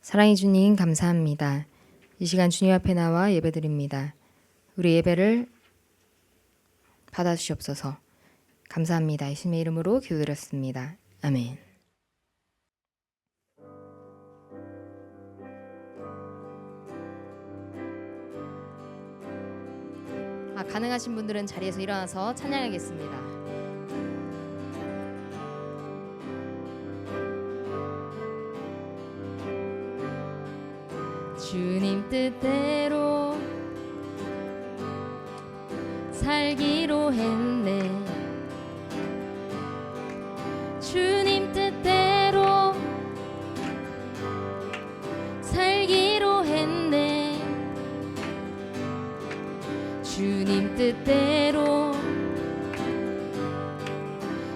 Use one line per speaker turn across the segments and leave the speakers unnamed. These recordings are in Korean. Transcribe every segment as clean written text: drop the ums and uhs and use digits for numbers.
사랑의 주님 감사합니다. 이 시간 주님 앞에 나와 예배드립니다. 우리 예배를 받아주시옵소서. 감사합니다. 예수님의 이름으로 기도드렸습니다. 아멘. 가능하신 분들은 자리에서 일어나서 찬양하겠습니다. 주님 뜻대로 살기로 했네. 주님 뜻대로 살기로 했네. 주님 뜻대로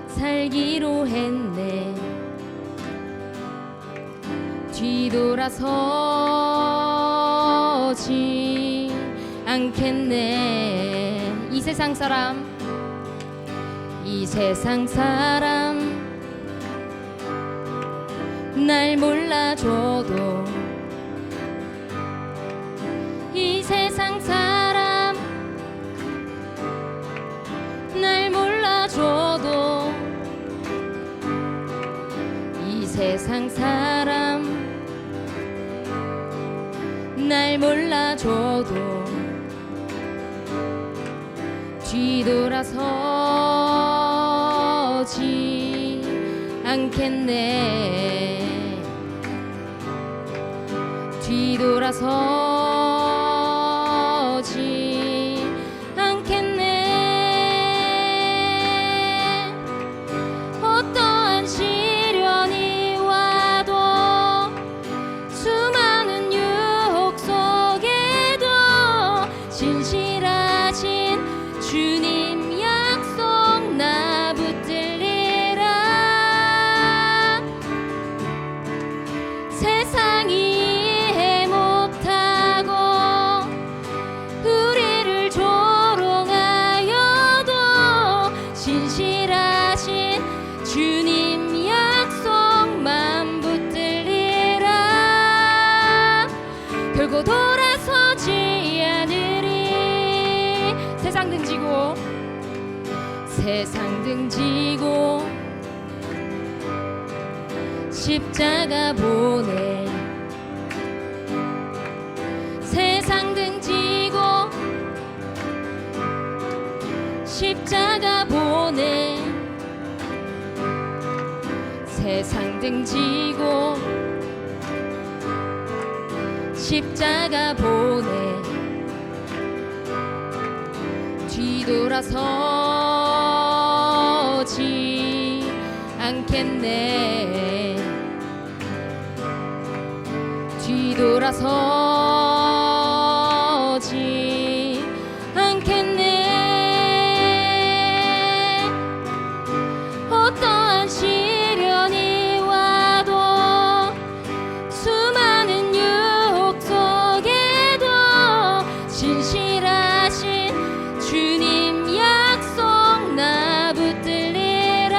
살기로 했네. 뒤돌아서지 않겠네. 이 세상 사람 날 몰라줘도 이 세상 사람 날 몰라줘도 이 세상 사람 날 몰라줘도 뒤돌아서지 않겠네. 뒤돌아서지 않겠네. 어떠한 시련이 와도 수많은 유혹 속에도 진실하신 주님 약속 나 붙들리라. 세상이 이해 못하고 우리를 조롱하여도 진실하신 주님 약속만 붙들리라. 결코 돌아서지 않으리. 세상 등지고 십자가 보내. 세상 등지고 십자가 보내. 세상 등지고 십자가 보내. 뒤돌아서지 않겠네. 뒤돌아서지 않겠네. 어떠한 시련이 와도 수많은 유혹 속에도 진실하신 주님 약속 나 붙들리라.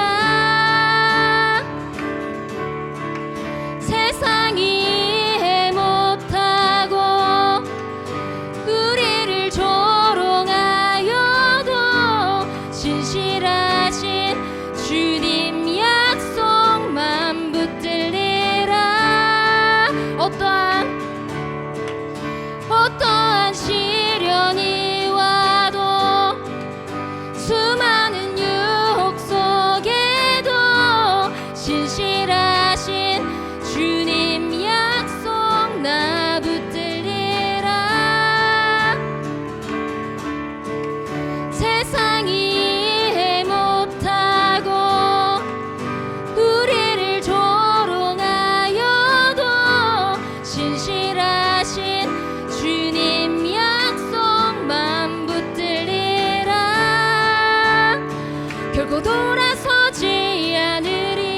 세상이 이해 못하고 우리를 조롱하여도 진실하신 주님 약속만 붙들리라. 어떠한 시련이 와도 수많은 유혹 속에도 진실하신 주님 약속 나 붙들리라. 세상이 이해 못하고 우리를 조롱하여도 진실하신 주님 약속만 붙들리라. 결코 돌아서지 않으리.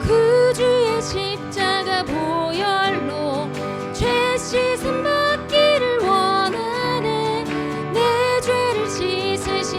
구주의 십자가 보혈로 죄 씻음 받기를 원하네. 내 죄를 씻으신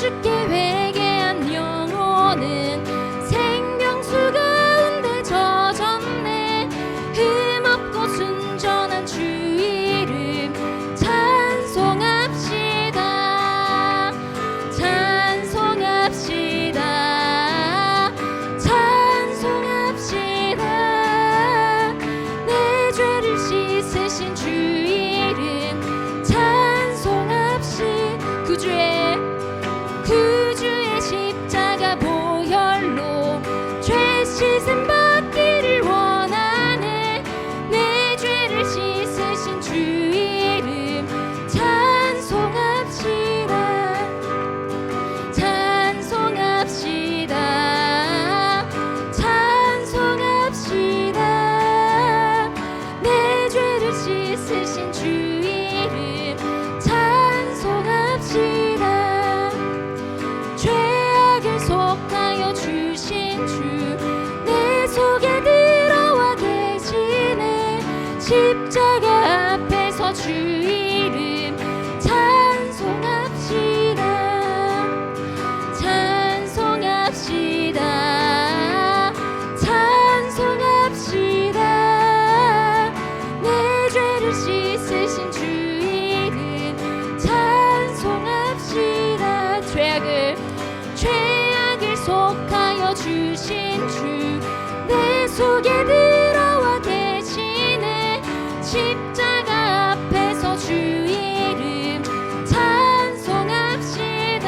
주께 회개한 영혼은 생명수 가운데 젖었네. 흠없고 순전한 주 이름 찬송합시다. 찬송합시다. 찬송합시다. 내 죄를 씻으신 주 이름 찬송합시. 구주의 십자가 보혈로 죄 씻음 받기를 원하네. 내 죄를 씻으신 주 이름 찬송합시다. 찬송합시다. 찬송합시다. 내 죄를 씻으신 주 이름 찬송합시다. 죄악을 속하여 주신 주 내 속에 들어와 계시네. 십자가 앞에서 주 이름 찬송합시다. 찬송합시다. 찬송합시다. 내 죄를 씻으신 주 이름 찬송합시다. 죄악을 속하여 주신 주 내 속에 들어와 계시네. 십자가 앞에서 주 이름 찬송합시다.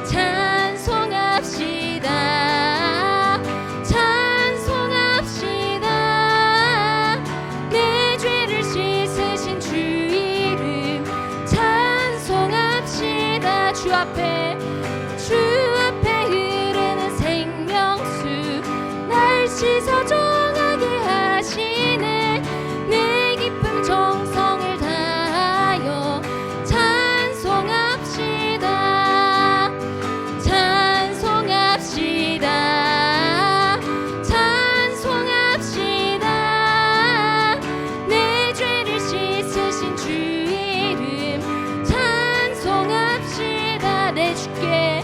찬송합시다. 찬송합시다. 내 죄를 씻으신 주 이름 찬송합시다. 주 앞에 흐르는 생명수 날 씻어 정하게 하시네. 내 기쁨 정성을 다하여 찬송합시다. 찬송합시다. 찬송합시다. 내 죄를 씻으신 주 이름 찬송합시다. 내 주께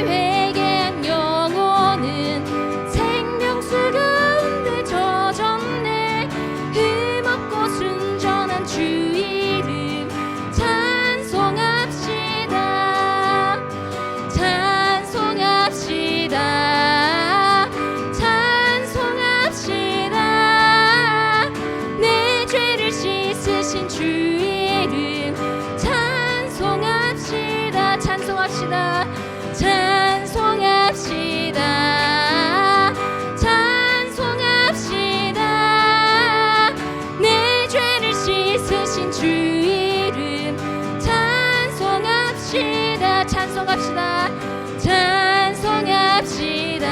회개한 영혼은 생명수 가운데 젖었네. 흠없고 순전한 주 이름 찬송합시다. 찬송합시다. 찬송합시다. 내 죄를 씻으신 주 이름 찬송합시다. 찬송합시다. 찬송합시다. 찬송합시다. 내 죄를 씻으신 주 이름 찬송합시다. 찬송합시다. 찬송합시다.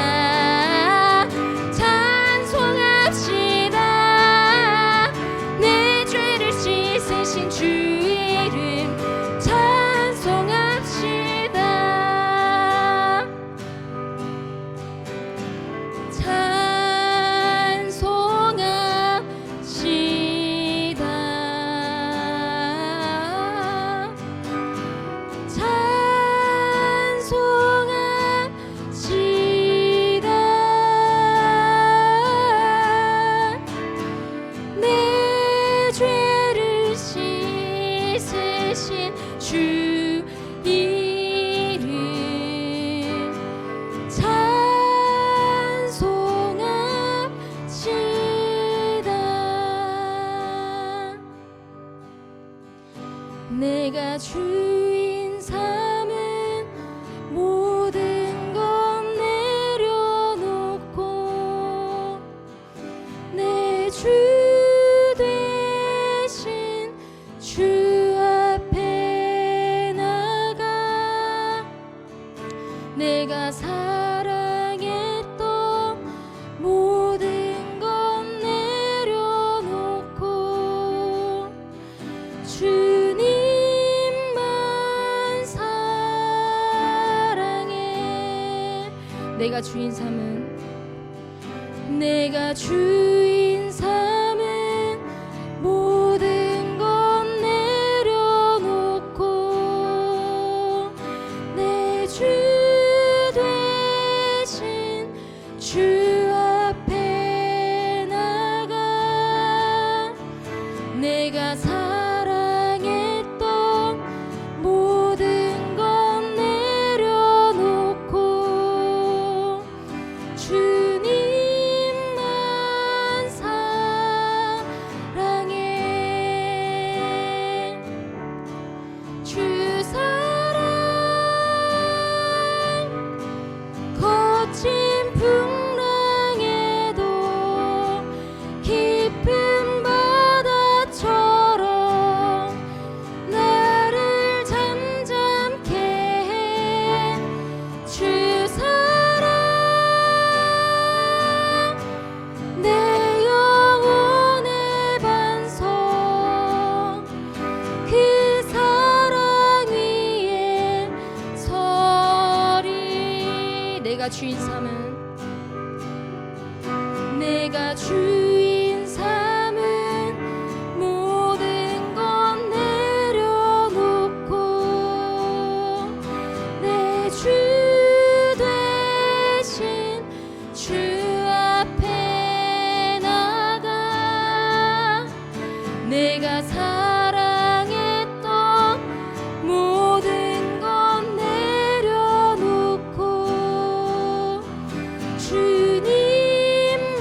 찬송합시다. 내 죄를 씻으신 주 이름 찬송합시다. 내가 주인 삼은 모든 것 내려놓고 내 주 대신 주 앞에 나가 내가 사랑했던 모든 것 내려놓고 주님만 사랑해. 내가 주인 삼은 모든 것 내려놓고 내가 사랑했던 모든 건 내려놓고 주님만 사랑해. 주 사랑 거친 풍랑에도 깊은 바다처럼 나를 잠잠케 해. 주 사랑 내 영혼의 반석 그 사랑 위에 서리. 내가 주인 삼은 내가 주인 삼은 모든 건 내려놓고 내 주 대신 주 앞에 나가. 내가 사랑했던 모든 건 내려놓고 주님만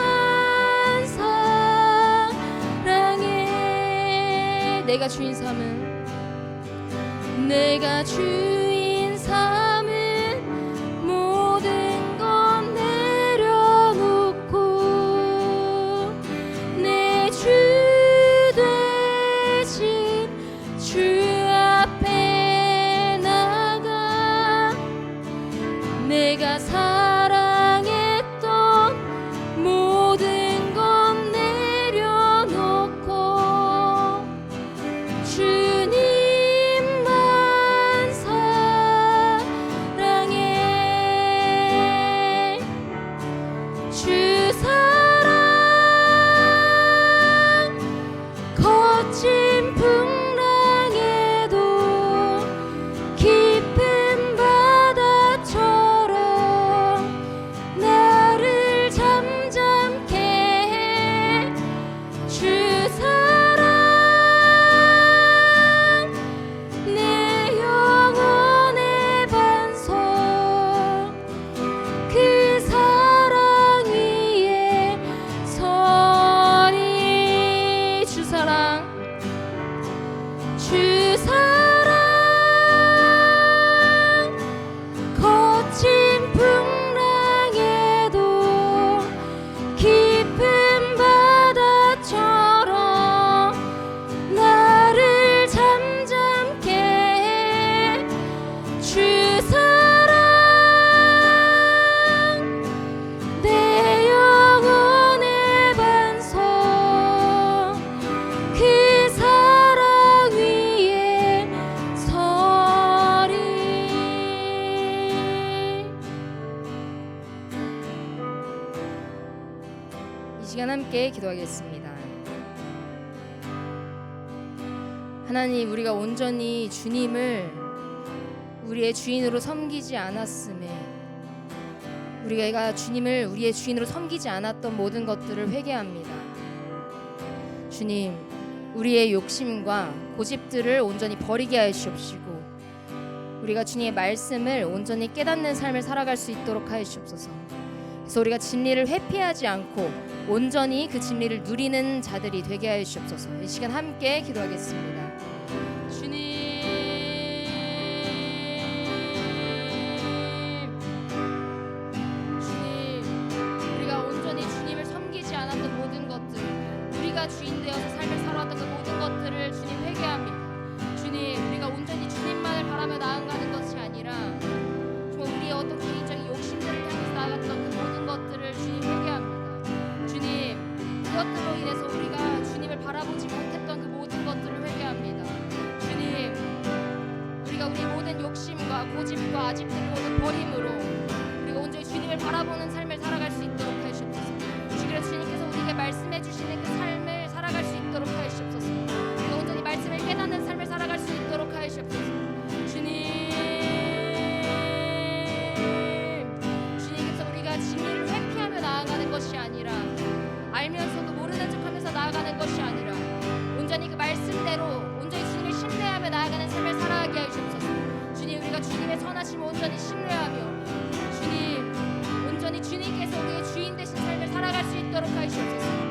사랑해. 내가 주인 삼은 내가 주인 삼은 모든 건 내려놓고 내 주 대신 주 앞에 나가. 내가 사랑했던 모든 건 내려놓고 주님만 사랑해. 주 사랑 거친 풍랑에도 깊은 바다처럼 나를 잠잠케 해. 주 사랑 내 영혼의 반석 그 사랑 위에 서리. 주 사랑 주 사랑 거친 풍랑에도 깊은 바다처럼 나를 잠잠케 해. 주 사랑 내 영혼의 반석 그 사랑 위에 서리.
이 시간 함께 기도하겠습니다. 하나님, 우리가 온전히 주님을 우리의 주인으로 섬기지 않았음에, 우리가 주님을 우리의 주인으로 섬기지 않았던 모든 것들을 회개합니다. 주님, 우리의 욕심과 고집들을 온전히 버리게 하시옵시고 우리가 주님의 말씀을 온전히 깨닫는 삶을 살아갈 수 있도록 하시옵소서. 그래서 우리가 진리를 회피하지 않고 온전히 그 진리를 누리는 자들이 되게 하시옵소서. 이 시간 함께 기도하겠습니다. 주님, 우리가 온전히 주님을 섬기지 않았던 모든 것들, 우리가 주인 되어서 삶을 살아왔던 그 모든 것들을 주님 회개합니다. 주님, 우리가 온전히 주님만을 바라며 나아가는 것이 아니라 정말 우리의 어떤 개인적인 욕심들을 향해서 나아갔던 그 모든 것들을 주님 회개합니다. 주님, 그것들로 인해서 우리가 주님을 바라보지 못했던 그 모든 것들을 회개합니다. 주님, 우리가 우리 모든 욕심과 고집과 아집들을 모두 버림으로 우리가 온전히 주님을 바라보는 삶을 살아갈 수 있도록 하시옵소서. 그래서 주님께서 우리에게 말씀해 주시는 그 삶을 살아갈 수 있도록 하시옵소서. 우리가 온전히 말씀을 깨닫는 삶을 살아갈 수 있도록 하시옵소서. 주님께서 우리가 진리를 회피하며 나아가는 것이 아니라, 알면서도 모르는 척하면서 나아가는 것이 아니라, 온전히 그 말씀대로 온전히 주님을 신뢰하며 나아가는 삶을 살아가게 하여 주옵소서. 주님, 우리가 주님의 선하심을 온전히 신뢰하며 주님, 온전히 주님께서 우리의 주인 되신 삶을 살아갈 수 있도록 하여 주옵소서.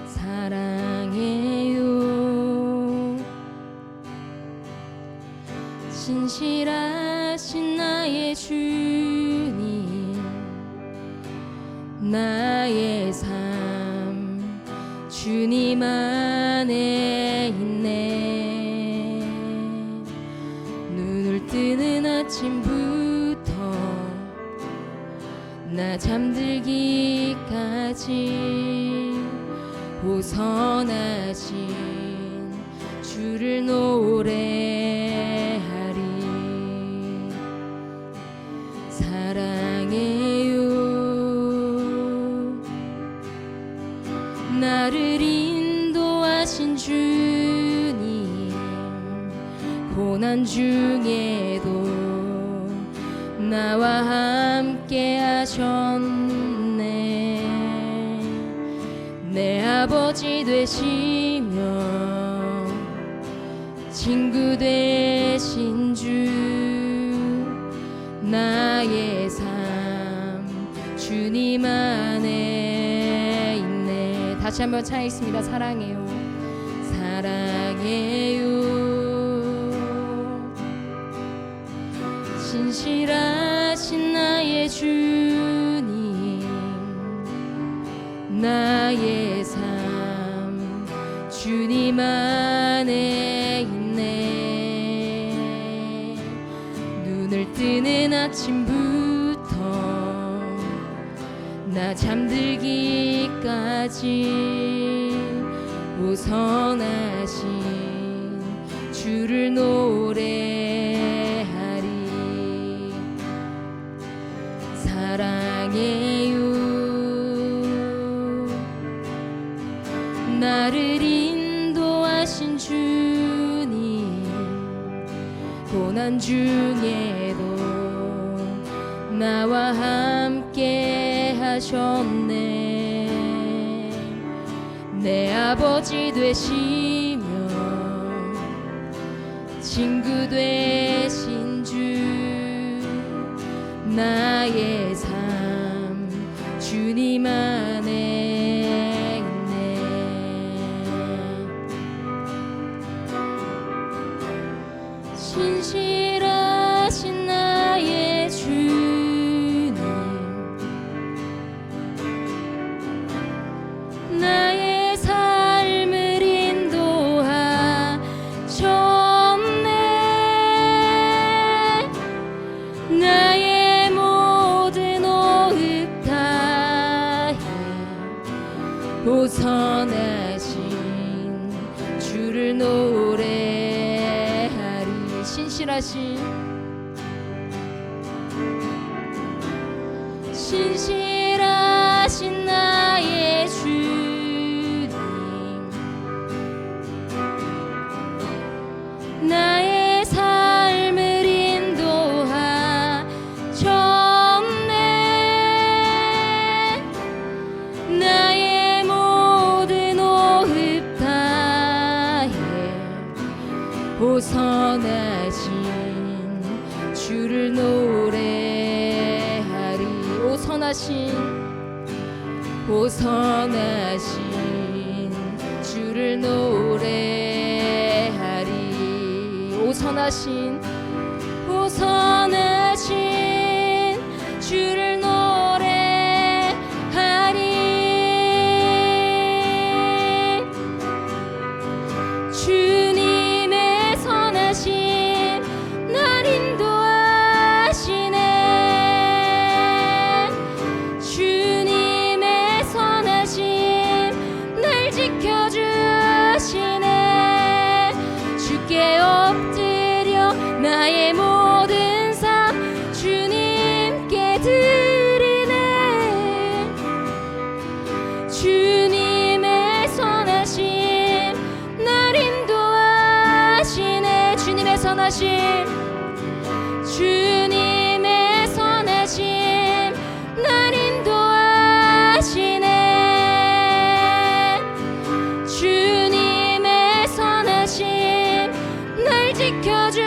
사랑해요. 신실하신 나의 주님, 나의 삶 주님 안에 있네. 눈을 뜨는 아침부터 나 잠들기까지 오선하신 주를 노래하리. 사랑해요. 나를 인도하신 주님, 고난 중에도 나와 함께 하셨네. 내 아버지 되시며 친구 되신 주, 나의 삶 주님 안에 있네. 다시 한번 차있습니다. 사랑해요. 사랑해요. 신실하신 나의 주님, 나의 삶 주님 안에 있네. 눈을 뜨는 아침부터 나 잠들기까지 오선하신 주를 노래하리. 사랑해요. 나를 인도하신 주님, 고난 중에도 나와 함께 하셨네. 내 아버지 되시며 친구 되신 주, 나의 삶 주님 안에 있네. 신실하신 나의 주님, 나의 삶을 인도하셨네. 나의 모든 호흡 다해 오선하신 주를 노래하리. 신실하신 나의 주님, 나의 삶을 인도하셨네. 나의 모든 호흡 다해 오선하신 주를 노래하리. 오선하신 주를 노래하리. 오선하신 주를 노래하리. 주님의 선하심 날 인도하시네. 주님의 선하심 날 지켜주시네. 주께 엎드려 나의 모든 선하심 주님의 선하심 날 인도하시네 주님의 선하심 날 지켜주시네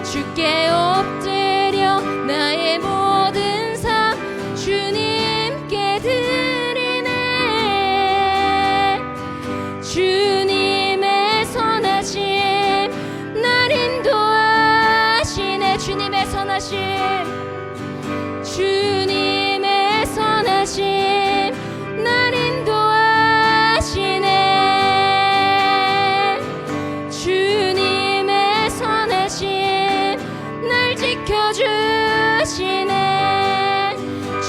주께 엎드려 나의 모든 삶 주님께 드리네 주님의 선하심 날 인도하시네 주님의 선하심 주님의 선하심 날 인도하시네 주님의 선하심 날 지켜주시네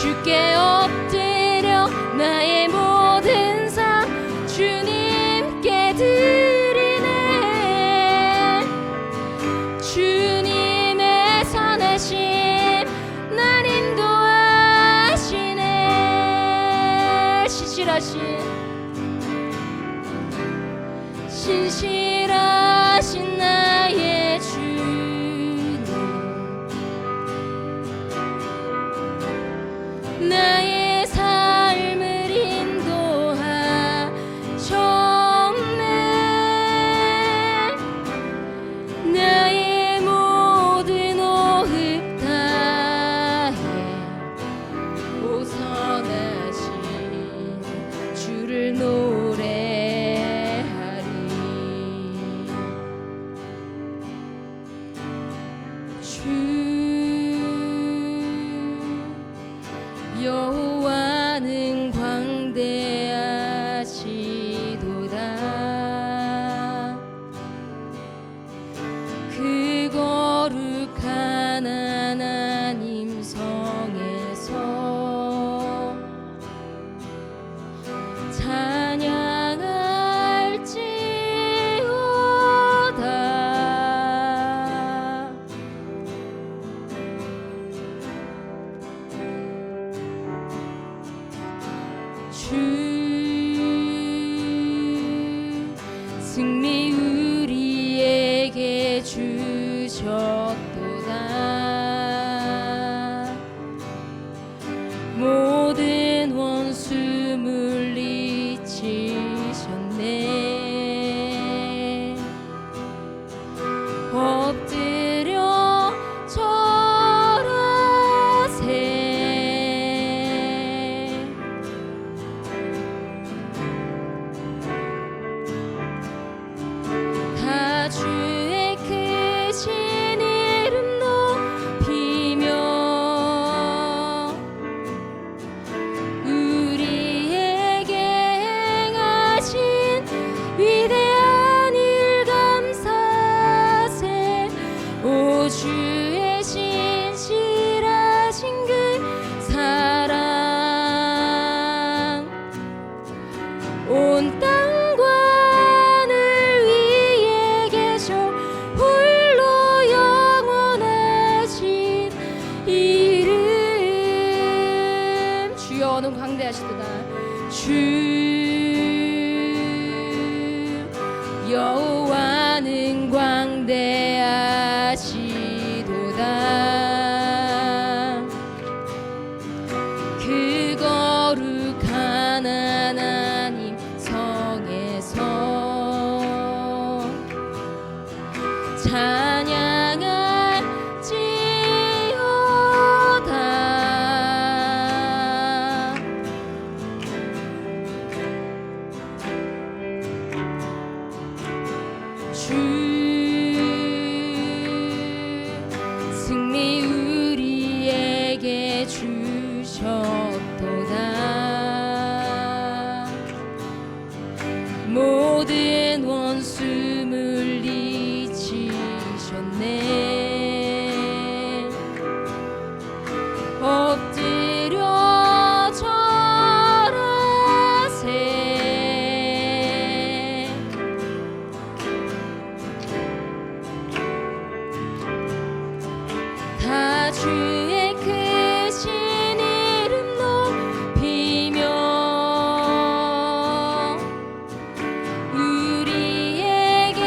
주께 엎드려 나의 모든 삶 주님께 드리네 주님의 선하심 날 인도하시네 신실하신 나의 주님 나의 삶을 인도하셨네 나의 모든 호흡 다해 오선하신 주를 노래하리 주 여호와는 광대하시도다 그 거룩한 하나님 성에서 찬양할지어다 주 승리 우리에게 주셨도다 모든 원수 물리치셨네 엎드려 절하세 다 주의 크신 이름 높이며 우리에게 행하신 위대한 일 감사세 오 주의 신실하신 그 사랑 온 땅과 하늘 위에 계셔 홀로 영원하신 이름 주여는 광대하시도다 주 여호와는 광대하시도다 그 거룩한 하나님 성에서 찬양할지어다 주 승리 우리에게 주셨도다 모든 원수 물리치셨네 엎드려 절하세 다 주의 크신 이름 높이며 우리에게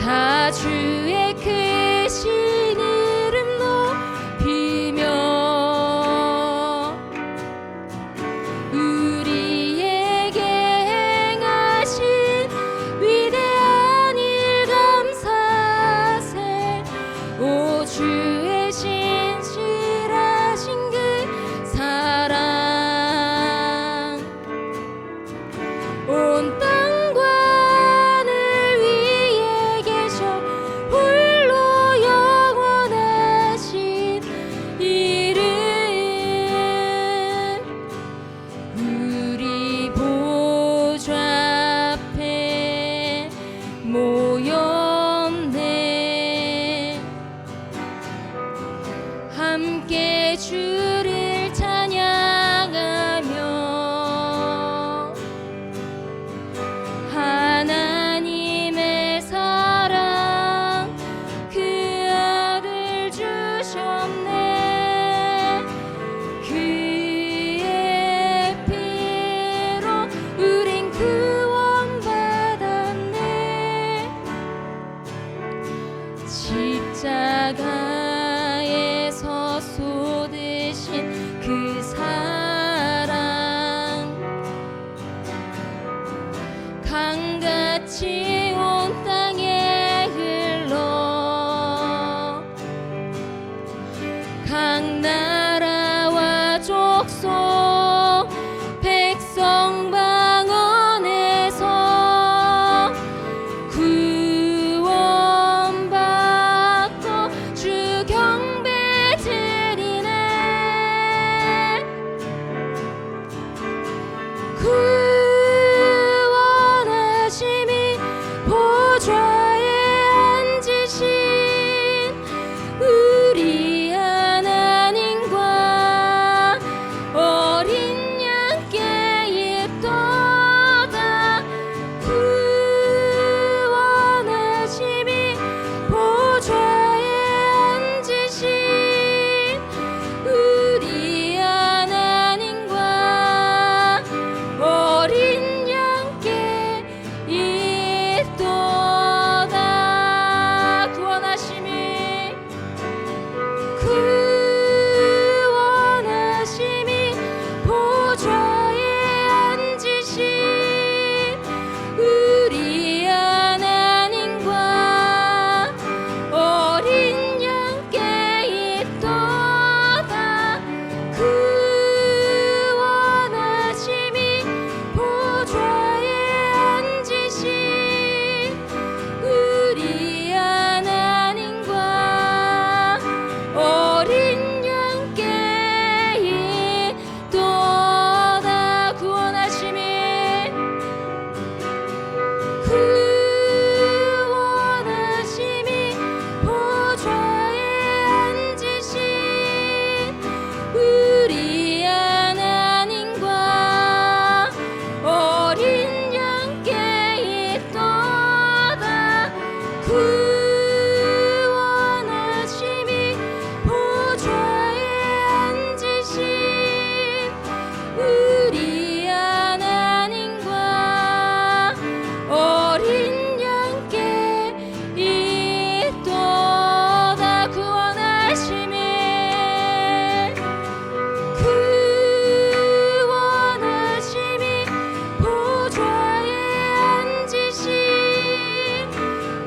다 주의 크신 이름 높이며 우리에게 행하신 위대한 일 감사세. 오 주의 신실하신 그 사랑 온 땅과 하늘 위에 계셔 홀로 영원하신 이름. 우리 보좌 앞에 모였네. 함께 주를 찬양하며 하나님의 사랑 그 아들 주셨네. 그의 피로 우린 구원받았네. 십자가에서 쏟으신 그 사랑 강같이 온 땅에 흘러 각 나라와 족속 백성 방언에서 구원받고 주 경배 드리네. 구원하심이 보좌에 앉으신 우리 하나님과 어린 양께 입도다. 구원하심이 보좌에 앉으신 우리 하나님과 어린 양께 있도다. 구원하심이 보좌에 앉으신 우리 하나님과 어린 양께 있도다. 구원하심이 보좌에 앉으신 우리 하나님과 어린 양께 있도다. 구원하심이 보좌에 앉으신 우리 하나님과 어린 양께 있도다. 구원하심이 보좌에 앉으신 우리 하나님과 어린 양께 있도다. 구원하심이 보좌에 앉으신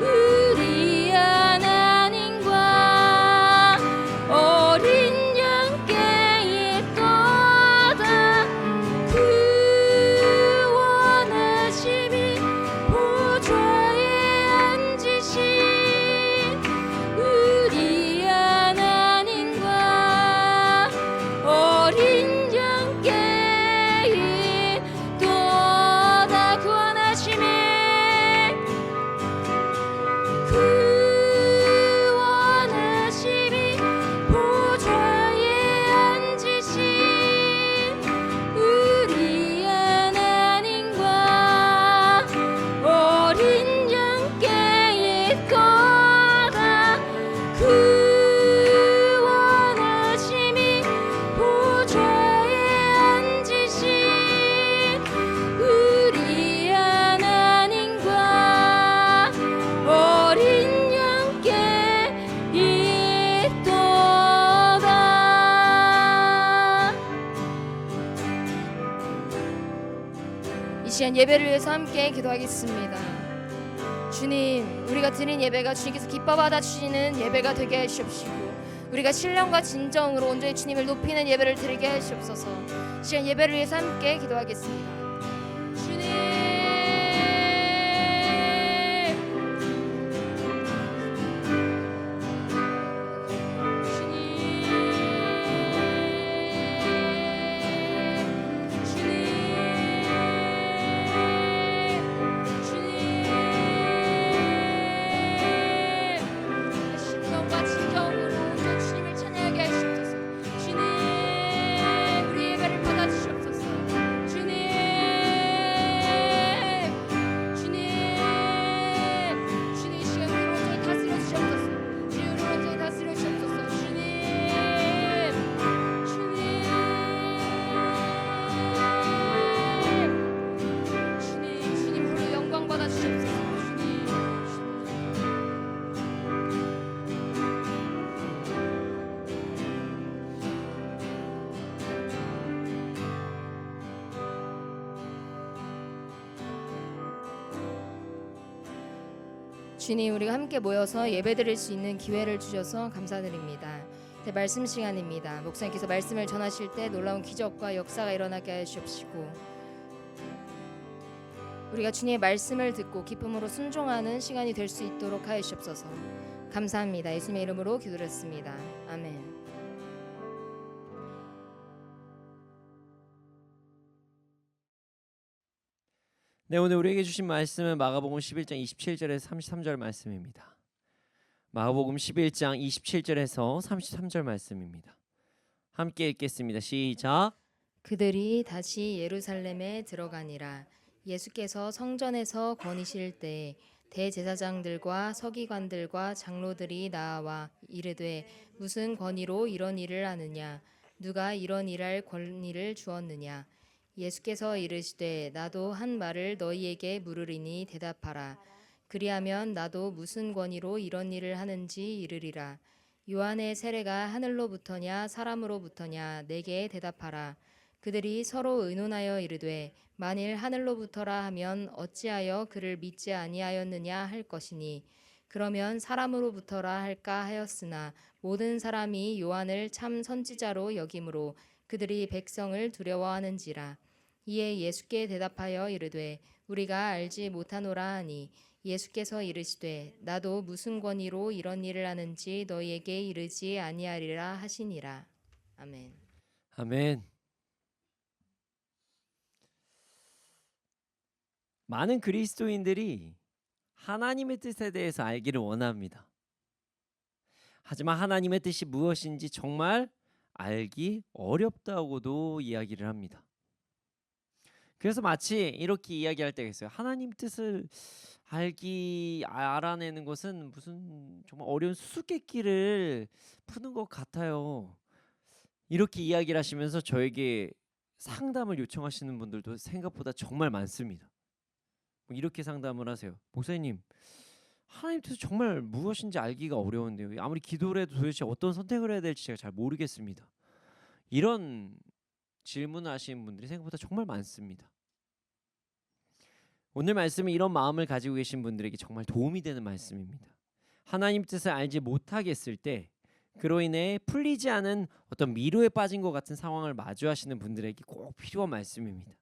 우리
시간 예배를 위해서 함께 기도하겠습니다. 주님, 우리가 드린 예배가 주님께서 기뻐 받아주시는 예배가 되게 하시옵시고 우리가 신령과 진정으로 온전히 주님을 높이는 예배를 드리게 하시옵소서. 시간 예배를 위해서 함께 기도하겠습니다. 주님, 신령과 진정으로 온전히 주님을 찬양하게 하시옵소서. 주님, 우리 예배를 받아주시옵소서. 주님, 주님 이 시간 우리를 온전히 다스려 주시옵소서. 주님, 우리를 온전히 다스려 주시옵소서. 주님, 주님 홀로 영광 받아 주시옵소서. 주님, 우리가 함께 모여서 예배드릴 수 있는 기회를 주셔서 감사드립니다. 네, 말씀 시간입니다. 목사님께서 말씀을 전하실 때 놀라운 기적과 역사가 일어나게 하시옵시고 우리가 주님의 말씀을 듣고 기쁨으로 순종하는 시간이 될 수 있도록 하시옵소서. 감사합니다. 예수님의 이름으로 기도드렸습니다. 아멘.
네, 오늘 우리에게 주신 말씀은 마가복음 11장 27절에서 33절 말씀입니다. 마가복음 11장 27절에서 33절 말씀입니다. 함께 읽겠습니다. 시작.
그들이 다시 예루살렘에 들어가니라. 예수께서 성전에서 거니실 때 대제사장들과 서기관들과 장로들이 나와 이르되 무슨 권위로 이런 일을 하느냐? 누가 이런 일할 권위를 주었느냐? 예수께서 이르시되 나도 한 말을 너희에게 물으리니 대답하라. 그리하면 나도 무슨 권위로 이런 일을 하는지 이르리라. 요한의 세례가 하늘로부터냐 사람으로부터냐 내게 대답하라. 그들이 서로 의논하여 이르되 만일 하늘로부터라 하면 어찌하여 그를 믿지 아니하였느냐 할 것이니 그러면 사람으로부터라 할까 하였으나 모든 사람이 요한을 참 선지자로 여김으로 그들이 백성을 두려워하는지라. 이에 예수께 대답하여 이르되 우리가 알지 못하노라 하니 예수께서 이르시되 나도 무슨 권위로 이런 일을 하는지 너희에게 이르지 아니하리라 하시니라. 아멘.
아멘. 많은 그리스도인들이 하나님의 뜻에 대해서 알기를 원합니다. 하지만 하나님의 뜻이 무엇인지 정말 알기 어렵다고도 이야기를 합니다. 그래서 마치 이렇게 이야기할 때가 있어요. 하나님 뜻을 알아내는 것은 무슨 정말 어려운 수수께끼를 푸는 것 같아요. 이렇게 이야기를 하시면서 저에게 상담을 요청하시는 분들도 생각보다 정말 많습니다. 이렇게 상담을 하세요. 목사님, 하나님 뜻이 정말 무엇인지 알기가 어려운데요. 아무리 기도를 해도 도대체 어떤 선택을 해야 될지 제가 잘 모르겠습니다. 이런 질문을 하시는 분들이 생각보다 정말 많습니다. 오늘 말씀은 이런 마음을 가지고 계신 분들에게 정말 도움이 되는 말씀입니다. 하나님 뜻을 알지 못하겠을 때 그로 인해 풀리지 않은 어떤 미로에 빠진 것 같은 상황을 마주하시는 분들에게 꼭 필요한 말씀입니다.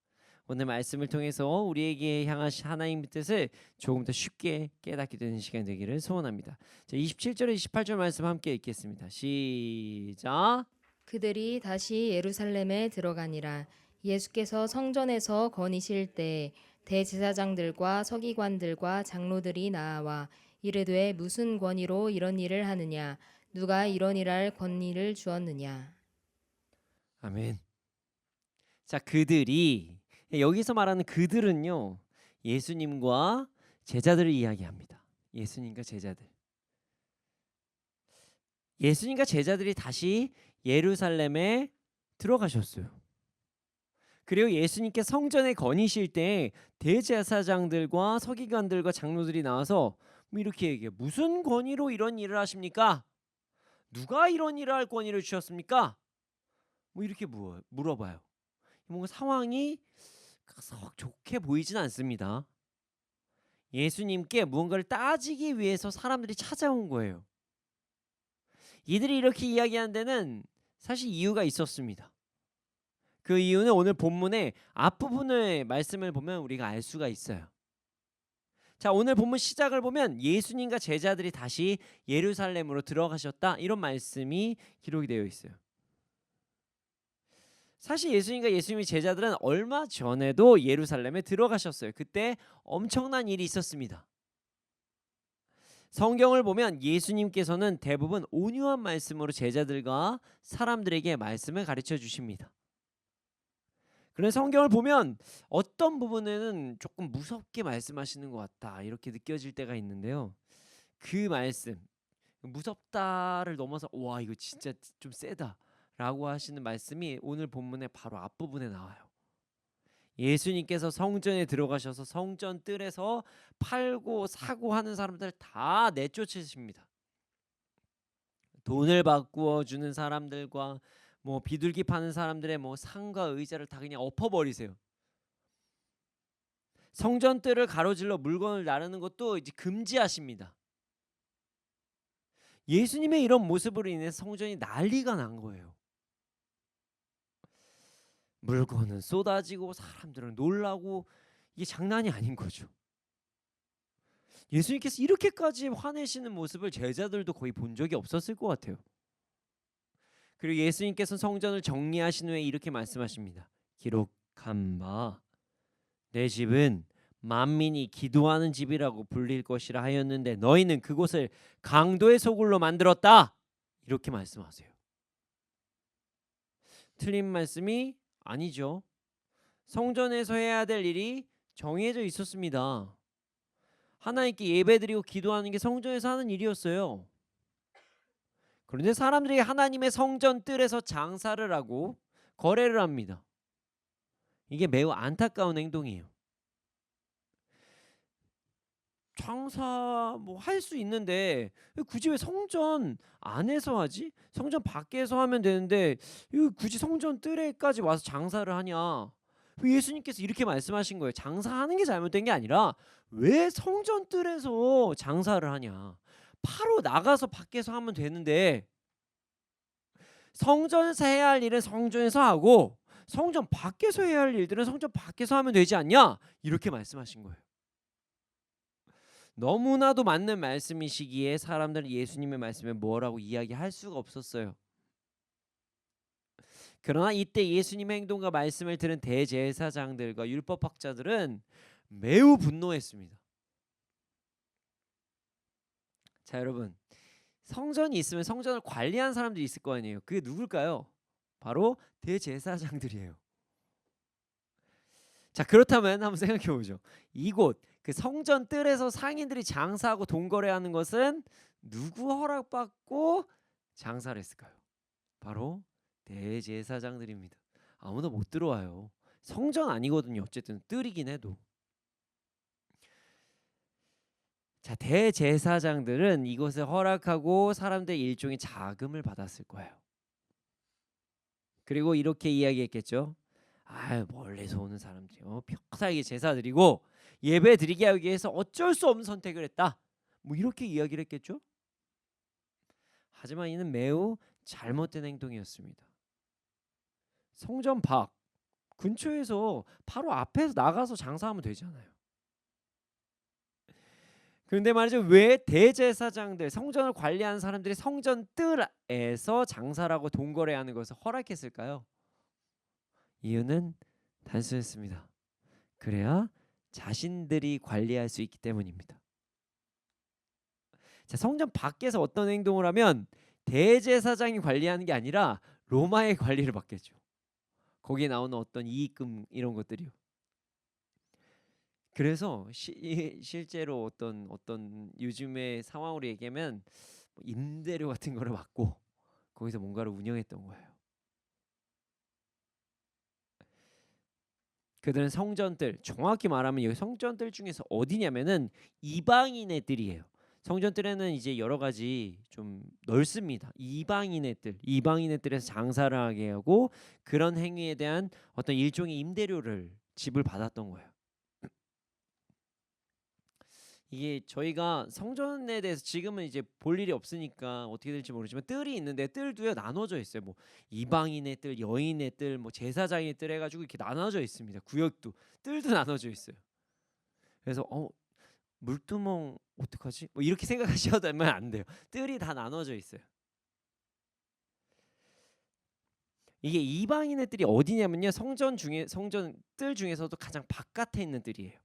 오늘 말씀을 통해서 우리에게 향하신 하나님의 뜻을 조금 더 쉽게 깨닫게 되는 시간이 되기를 소원합니다. 자, 27절에 28절 말씀 함께 읽겠습니다. 시작.
그들이 다시 예루살렘에 들어가니라. 예수께서 성전에서 거니실 때 대제사장들과 서기관들과 장로들이 나와 이르되 무슨 권위로 이런 일을 하느냐? 누가 이런 일할 권위를 주었느냐?
아멘. 자, 그들이, 여기서 말하는 그들은요, 예수님과 제자들을 이야기합니다. 예수님과 제자들. 예수님과 제자들이 다시 예루살렘에 들어가셨어요. 그리고 예수님께 성전에 거니실 때 대제사장들과 서기관들과 장로들이 나와서 이렇게 얘기해요. 무슨 권위로 이런 일을 하십니까? 누가 이런 일을 할 권위를 주셨습니까? 이렇게 물어봐요. 뭔가 상황이 썩 좋게 보이진 않습니다. 예수님께 무언가를 따지기 위해서 사람들이 찾아온 거예요. 이들이 이렇게 이야기하는 데는 사실 이유가 있었습니다. 그 이유는 오늘 본문의 앞부분의 말씀을 보면 우리가 알 수가 있어요. 자, 오늘 본문 시작을 보면 예수님과 제자들이 다시 예루살렘으로 들어가셨다, 이런 말씀이 기록이 되어 있어요. 사실 예수님과 예수님의 제자들은 얼마 전에도 예루살렘에 들어가셨어요. 그때 엄청난 일이 있었습니다. 성경을 보면 예수님께서는 대부분 온유한 말씀으로 제자들과 사람들에게 말씀을 가르쳐 주십니다. 그런데 성경을 보면 어떤 부분에는 조금 무섭게 말씀하시는 것 같다, 이렇게 느껴질 때가 있는데요. 그 말씀, 무섭다를 넘어서 와, 이거 진짜 좀 세다 라고 하시는 말씀이 오늘 본문의 바로 앞부분에 나와요. 예수님께서 성전에 들어가셔서 성전 뜰에서 팔고 사고 하는 사람들 다 내쫓으십니다. 돈을 바꾸어 주는 사람들과 뭐 비둘기 파는 사람들의 뭐 상과 의자를 다 그냥 엎어버리세요. 성전 뜰을 가로질러 물건을 나르는 것도 이제 금지하십니다. 예수님의 이런 모습으로 인해 성전이 난리가 난 거예요. 물건은 쏟아지고 사람들은 놀라고, 이게 장난이 아닌 거죠. 예수님께서 이렇게까지 화내시는 모습을 제자들도 거의 본 적이 없었을 것 같아요. 그리고 예수님께서 성전을 정리하신 후에 이렇게 말씀하십니다. 기록한 바 내 집은 만민이 기도하는 집이라고 불릴 것이라 하였는데 너희는 그곳을 강도의 소굴로 만들었다, 이렇게 말씀하세요. 틀린 말씀이 아니죠. 성전에서 해야 될 일이 정해져 있었습니다. 하나님께 예배드리고 기도하는 게 성전에서 하는 일이었어요. 그런데 사람들이 하나님의 성전 뜰에서 장사를 하고 거래를 합니다. 이게 매우 안타까운 행동이에요. 장사 뭐 할 수 있는데 굳이 왜 성전 안에서 하지? 성전 밖에서 하면 되는데 이거 굳이 성전 뜰에까지 와서 장사를 하냐? 예수님께서 이렇게 말씀하신 거예요. 장사하는 게 잘못된 게 아니라 왜 성전 뜰에서 장사를 하냐? 바로 나가서 밖에서 하면 되는데, 성전에서 해야 할 일은 성전에서 하고 성전 밖에서 해야 할 일들은 성전 밖에서 하면 되지 않냐? 이렇게 말씀하신 거예요. 너무나도 맞는 말씀이시기에 사람들은 예수님의 말씀에 뭐라고 이야기할 수가 없었어요. 그러나 이때 예수님의 행동과 말씀을 들은 대제사장들과 율법학자들은 매우 분노했습니다. 자, 여러분, 성전이 있으면 성전을 관리하는 사람들이 있을 거 아니에요. 그게 누굴까요? 바로 대제사장들이에요. 자, 그렇다면 한번 생각해 보죠. 이곳 그 성전 뜰에서 상인들이 장사하고 돈 거래하는 것은 누구 허락받고 장사를 했을까요? 바로 대제사장들입니다. 아무나 못 들어와요. 성전 아니거든요. 어쨌든 뜰이긴 해도. 자, 대제사장들은 이곳을 허락하고 사람들의 일종의 자금을 받았을 거예요. 그리고 이렇게 이야기했겠죠. 멀리서 오는 사람들이 평사에게 제사 드리고 예배 드리게 하기 위해서 어쩔 수 없는 선택을 했다, 뭐 이렇게 이야기를 했겠죠. 하지만 이는 매우 잘못된 행동이었습니다. 성전 밖 근처에서 바로 앞에서 나가서 장사하면 되잖아요. 그런데 말이죠, 왜 대제사장들, 성전을 관리하는 사람들이 성전 뜰에서 장사를 하고 돈 거래하는 것을 허락했을까요? 이유는 단순했습니다. 그래야 자신들이 관리할 수 있기 때문입니다. 자, 성전 밖에서 어떤 행동을 하면 대제사장이 관리하는 게 아니라 로마의 관리를 받겠죠. 거기에 나오는 어떤 이익금 이런 것들이요. 그래서 실제로 어떤 요즘의 상황으로 얘기하면 임대료 같은 거를 받고 거기서 뭔가를 운영했던 거예요. 그들은 성전뜰, 정확히 말하면 여기 성전뜰 중에서 어디냐면은 이방인의 뜰이에요. 성전뜰에는 이제 여러 가지 좀 넓습니다. 이방인의 뜰에서 장사를 하게 하고 그런 행위에 대한 어떤 일종의 임대료를 집을 받았던 거예요. 이게 저희가 성전에 대해서 지금은 이제 볼 일이 없으니까 어떻게 될지 모르지만 뜰이 있는데 뜰도요 나눠져 있어요. 뭐 이방인의 뜰, 여인의 뜰, 뭐 제사장의 뜰 해가지고 이렇게 나눠져 있습니다. 구역도 뜰도 나눠져 있어요. 그래서 물두멍 어떡하지? 뭐 이렇게 생각하셔도 안 돼요. 뜰이 다 나눠져 있어요. 이게 이방인의 뜰이 어디냐면요 성전 뜰 중에서도 가장 바깥에 있는 뜰이에요.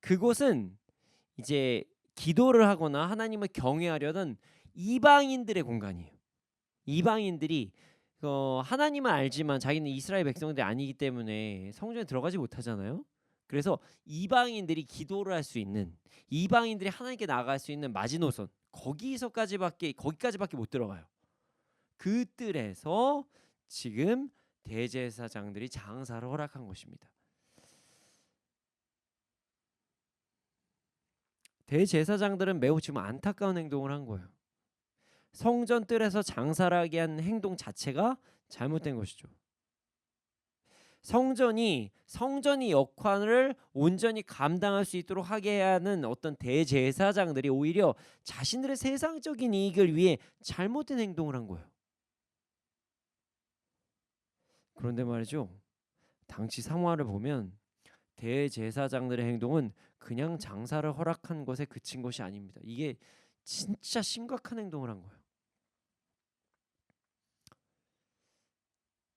그곳은 이제 기도를 하거나 하나님을 경외하려던 이방인들의 공간이에요. 이방인들이 하나님은 알지만 자기는 이스라엘 백성들이 아니기 때문에 성전에 들어가지 못하잖아요. 그래서 이방인들이 기도를 할 수 있는, 이방인들이 하나님께 나아갈 수 있는 마지노선, 거기까지밖에 못 들어가요. 그 뜰에서 지금 대제사장들이 장사를 허락한 것입니다. 대제사장들은 매우 지금 안타까운 행동을 한 거예요. 성전 뜰에서 장사를 하게 한 행동 자체가 잘못된 것이죠. 성전이 역할을 온전히 감당할 수 있도록 하게 하는 어떤 대제사장들이 오히려 자신들의 세상적인 이익을 위해 잘못된 행동을 한 거예요. 그런데 말이죠. 당시 상황을 보면 대제사장들의 행동은 그냥 장사를 허락한 것에 그친 것이 아닙니다. 이게 진짜 심각한 행동을 한 거예요.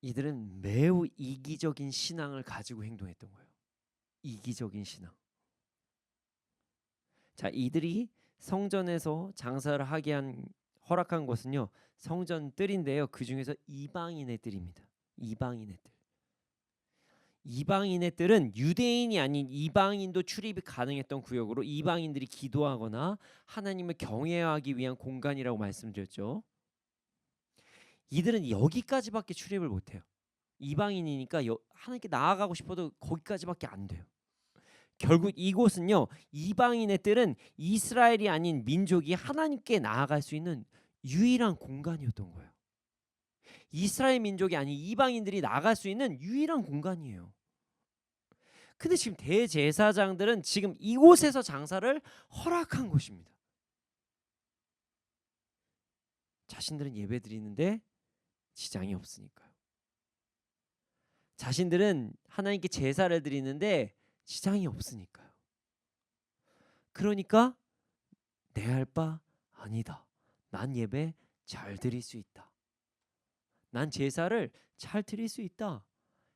이들은 매우 이기적인 신앙을 가지고 행동했던 거예요. 이기적인 신앙. 자, 이들이 성전에서 장사를 하게 허락한 것은요. 성전 뜰인데요. 그 중에서 이방인의 뜰입니다. 이방인의 뜰. 이방인의 뜰은 유대인이 아닌 이방인도 출입이 가능했던 구역으로 이방인들이 기도하거나 하나님을 경외하기 위한 공간이라고 말씀드렸죠. 이들은 여기까지밖에 출입을 못해요. 이방인이니까 하나님께 나아가고 싶어도 거기까지밖에 안 돼요. 결국 이곳은요, 이방인의 뜰은 이스라엘이 아닌 민족이 하나님께 나아갈 수 있는 유일한 공간이었던 거예요. 이스라엘 민족이 아닌 이방인들이 나갈 수 있는 유일한 공간이에요. 근데 지금 대제사장들은 지금 이곳에서 장사를 허락한 것입니다. 자신들은 예배 드리는데 지장이 없으니까요. 자신들은 하나님께 제사를 드리는데 지장이 없으니까요. 그러니까 내 할 바 아니다. 난 예배 잘 드릴 수 있다. 난 제사를 잘 드릴 수 있다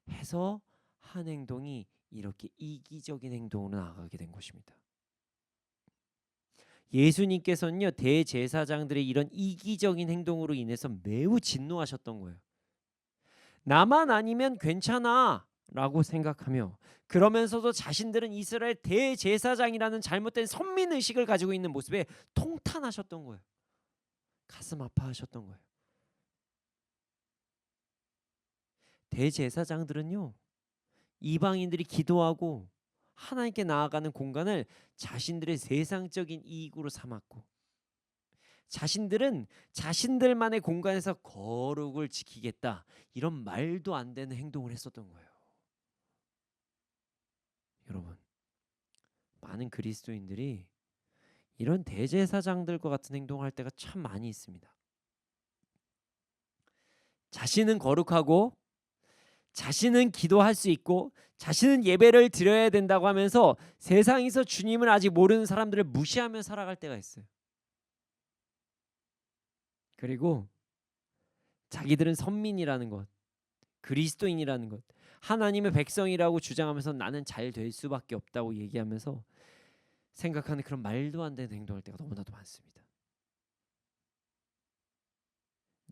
해서 한 행동이 이렇게 이기적인 행동으로 나아가게 된 것입니다. 예수님께서는요 대제사장들의 이런 이기적인 행동으로 인해서 매우 진노하셨던 거예요. 나만 아니면 괜찮아 라고 생각하며 그러면서도 자신들은 이스라엘 대제사장이라는 잘못된 선민의식을 가지고 있는 모습에 통탄하셨던 거예요. 가슴 아파하셨던 거예요. 대제사장들은요 이방인들이 기도하고 하나님께 나아가는 공간을 자신들의 세상적인 이익으로 삼았고 자신들은 자신들만의 공간에서 거룩을 지키겠다 이런 말도 안 되는 행동을 했었던 거예요. 여러분, 많은 그리스도인들이 이런 대제사장들과 같은 행동을 할 때가 참 많이 있습니다. 자신은 거룩하고 자신은 기도할 수 있고 자신은 예배를 드려야 된다고 하면서 세상에서 주님을 아직 모르는 사람들을 무시하며 살아갈 때가 있어요. 그리고 자기들은 선민이라는 것, 그리스도인이라는 것, 하나님의 백성이라고 주장하면서 나는 잘 될 수밖에 없다고 얘기하면서 생각하는 그런 말도 안 되는 행동할 때가 너무나도 많습니다.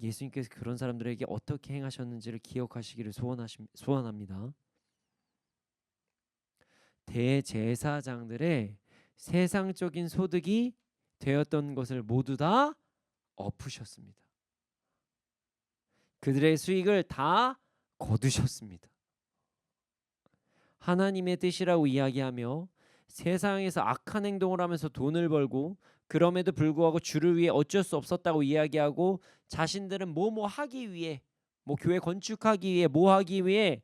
예수님께서 그런 사람들에게 어떻게 행하셨는지를 기억하시기를 소원합니다. 대제사장들의 세상적인 소득이 되었던 것을 모두 다 엎으셨습니다. 그들의 수익을 다 거두셨습니다. 하나님의 뜻이라고 이야기하며 세상에서 악한 행동을 하면서 돈을 벌고 그럼에도 불구하고 주를 위해 어쩔 수 없었다고 이야기하고 자신들은 뭐 하기 위해 뭐 교회 건축하기 위해 뭐 하기 위해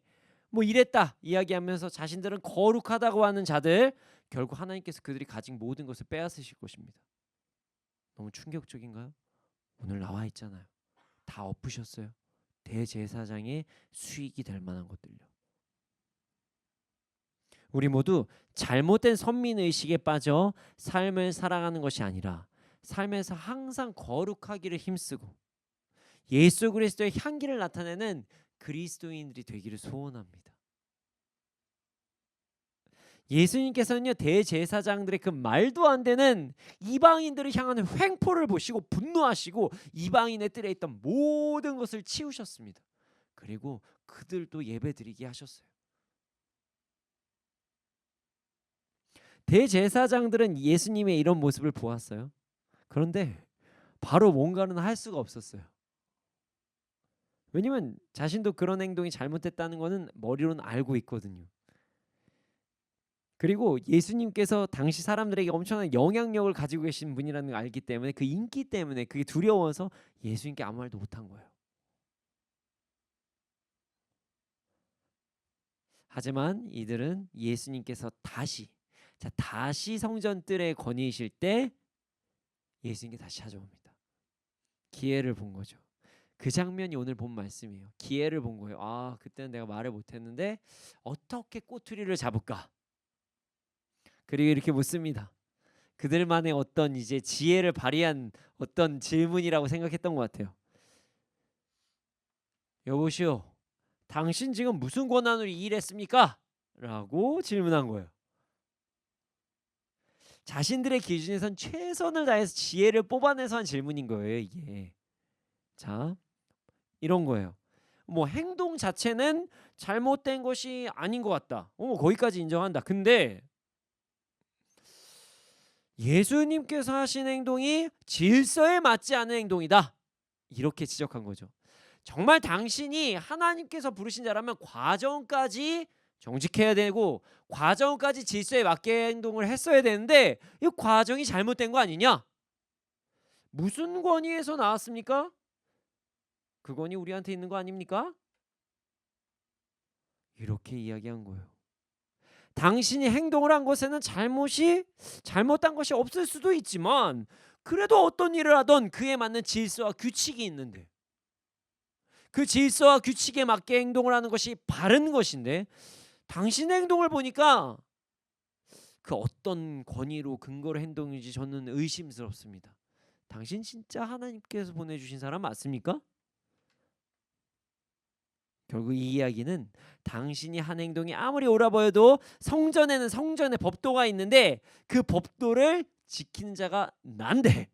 뭐 이랬다 이야기하면서 자신들은 거룩하다고 하는 자들, 결국 하나님께서 그들이 가진 모든 것을 빼앗으실 것입니다. 너무 충격적인가요? 오늘 나와 있잖아요. 다 엎으셨어요. 대제사장의 수익이 될 만한 것들요. 우리 모두 잘못된 선민의식에 빠져 삶을 살아가는 것이 아니라 삶에서 항상 거룩하기를 힘쓰고 예수 그리스도의 향기를 나타내는 그리스도인들이 되기를 소원합니다. 예수님께서는요, 대제사장들의 그 말도 안 되는 이방인들을 향하는 횡포를 보시고 분노하시고 이방인의 뜰에 있던 모든 것을 치우셨습니다. 그리고 그들도 예배드리게 하셨어요. 대제사장들은 예수님의 이런 모습을 보았어요. 그런데 바로 뭔가는 할 수가 없었어요. 왜냐면 자신도 그런 행동이 잘못됐다는 것은 머리로는 알고 있거든요. 그리고 예수님께서 당시 사람들에게 엄청난 영향력을 가지고 계신 분이라는 걸 알기 때문에 그 인기 때문에 그게 두려워서 예수님께 아무 말도 못한 거예요. 하지만 이들은 예수님께서 다시 성전 뜰에 거니실 때 예수님께 다시 찾아옵니다. 기회를 본 거죠. 그 장면이 오늘 본 말씀이에요. 기회를 본 거예요. 아, 그때는 내가 말을 못했는데 어떻게 꼬투리를 잡을까? 그리고 이렇게 묻습니다. 그들만의 어떤 이제 지혜를 발휘한 어떤 질문이라고 생각했던 것 같아요. 여보시오, 당신 지금 무슨 권한으로 이 일했습니까? 라고 질문한 거예요. 자신들의 기준에선 최선을 다해서 지혜를 뽑아내서 한 질문인 거예요, 이게. 자, 이런 거예요. 뭐 행동 자체는 잘못된 것이 아닌 것 같다. 거기까지 인정한다. 근데 예수님께서 하신 행동이 질서에 맞지 않은 행동이다. 이렇게 지적한 거죠. 정말 당신이 하나님께서 부르신 자라면 과정까지 정직해야 되고 과정까지 질서에 맞게 행동을 했어야 되는데 이 과정이 잘못된 거 아니냐? 무슨 권위에서 나왔습니까? 그 권위 우리한테 있는 거 아닙니까? 이렇게 이야기한 거예요. 당신이 행동을 한 것에는 잘못한 것이 없을 수도 있지만 그래도 어떤 일을 하던 그에 맞는 질서와 규칙이 있는데 그 질서와 규칙에 맞게 행동을 하는 것이 바른 것인데 당신의 행동을 보니까 그 어떤 권위로 근거로 행동인지 저는 의심스럽습니다. 당신 진짜 하나님께서 보내주신 사람 맞습니까? 결국 이 이야기는 당신이 한 행동이 아무리 옳아 보여도 성전에는 성전의 법도가 있는데 그 법도를 지키는 자가 난데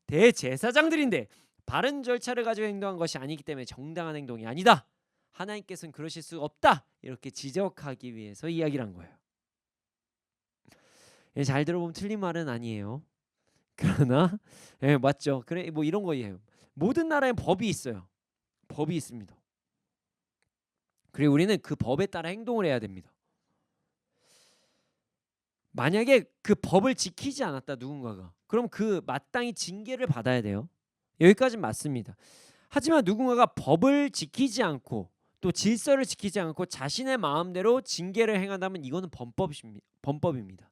대제사장들인데 바른 절차를 가지고 행동한 것이 아니기 때문에 정당한 행동이 아니다. 하나님께서는 그러실 수 없다. 이렇게 지적하기 위해서 이야기를 한 거예요. 잘 들어보면 틀린 말은 아니에요. 그러나 맞죠. 그래 뭐 이런 거예요. 모든 나라에 법이 있어요. 법이 있습니다. 그리고 우리는 그 법에 따라 행동을 해야 됩니다. 만약에 그 법을 지키지 않았다 누군가가 그럼 그 마땅히 징계를 받아야 돼요. 여기까지는 맞습니다. 하지만 누군가가 법을 지키지 않고 또 질서를 지키지 않고 자신의 마음대로 징계를 행한다면 이거는 범법입니다.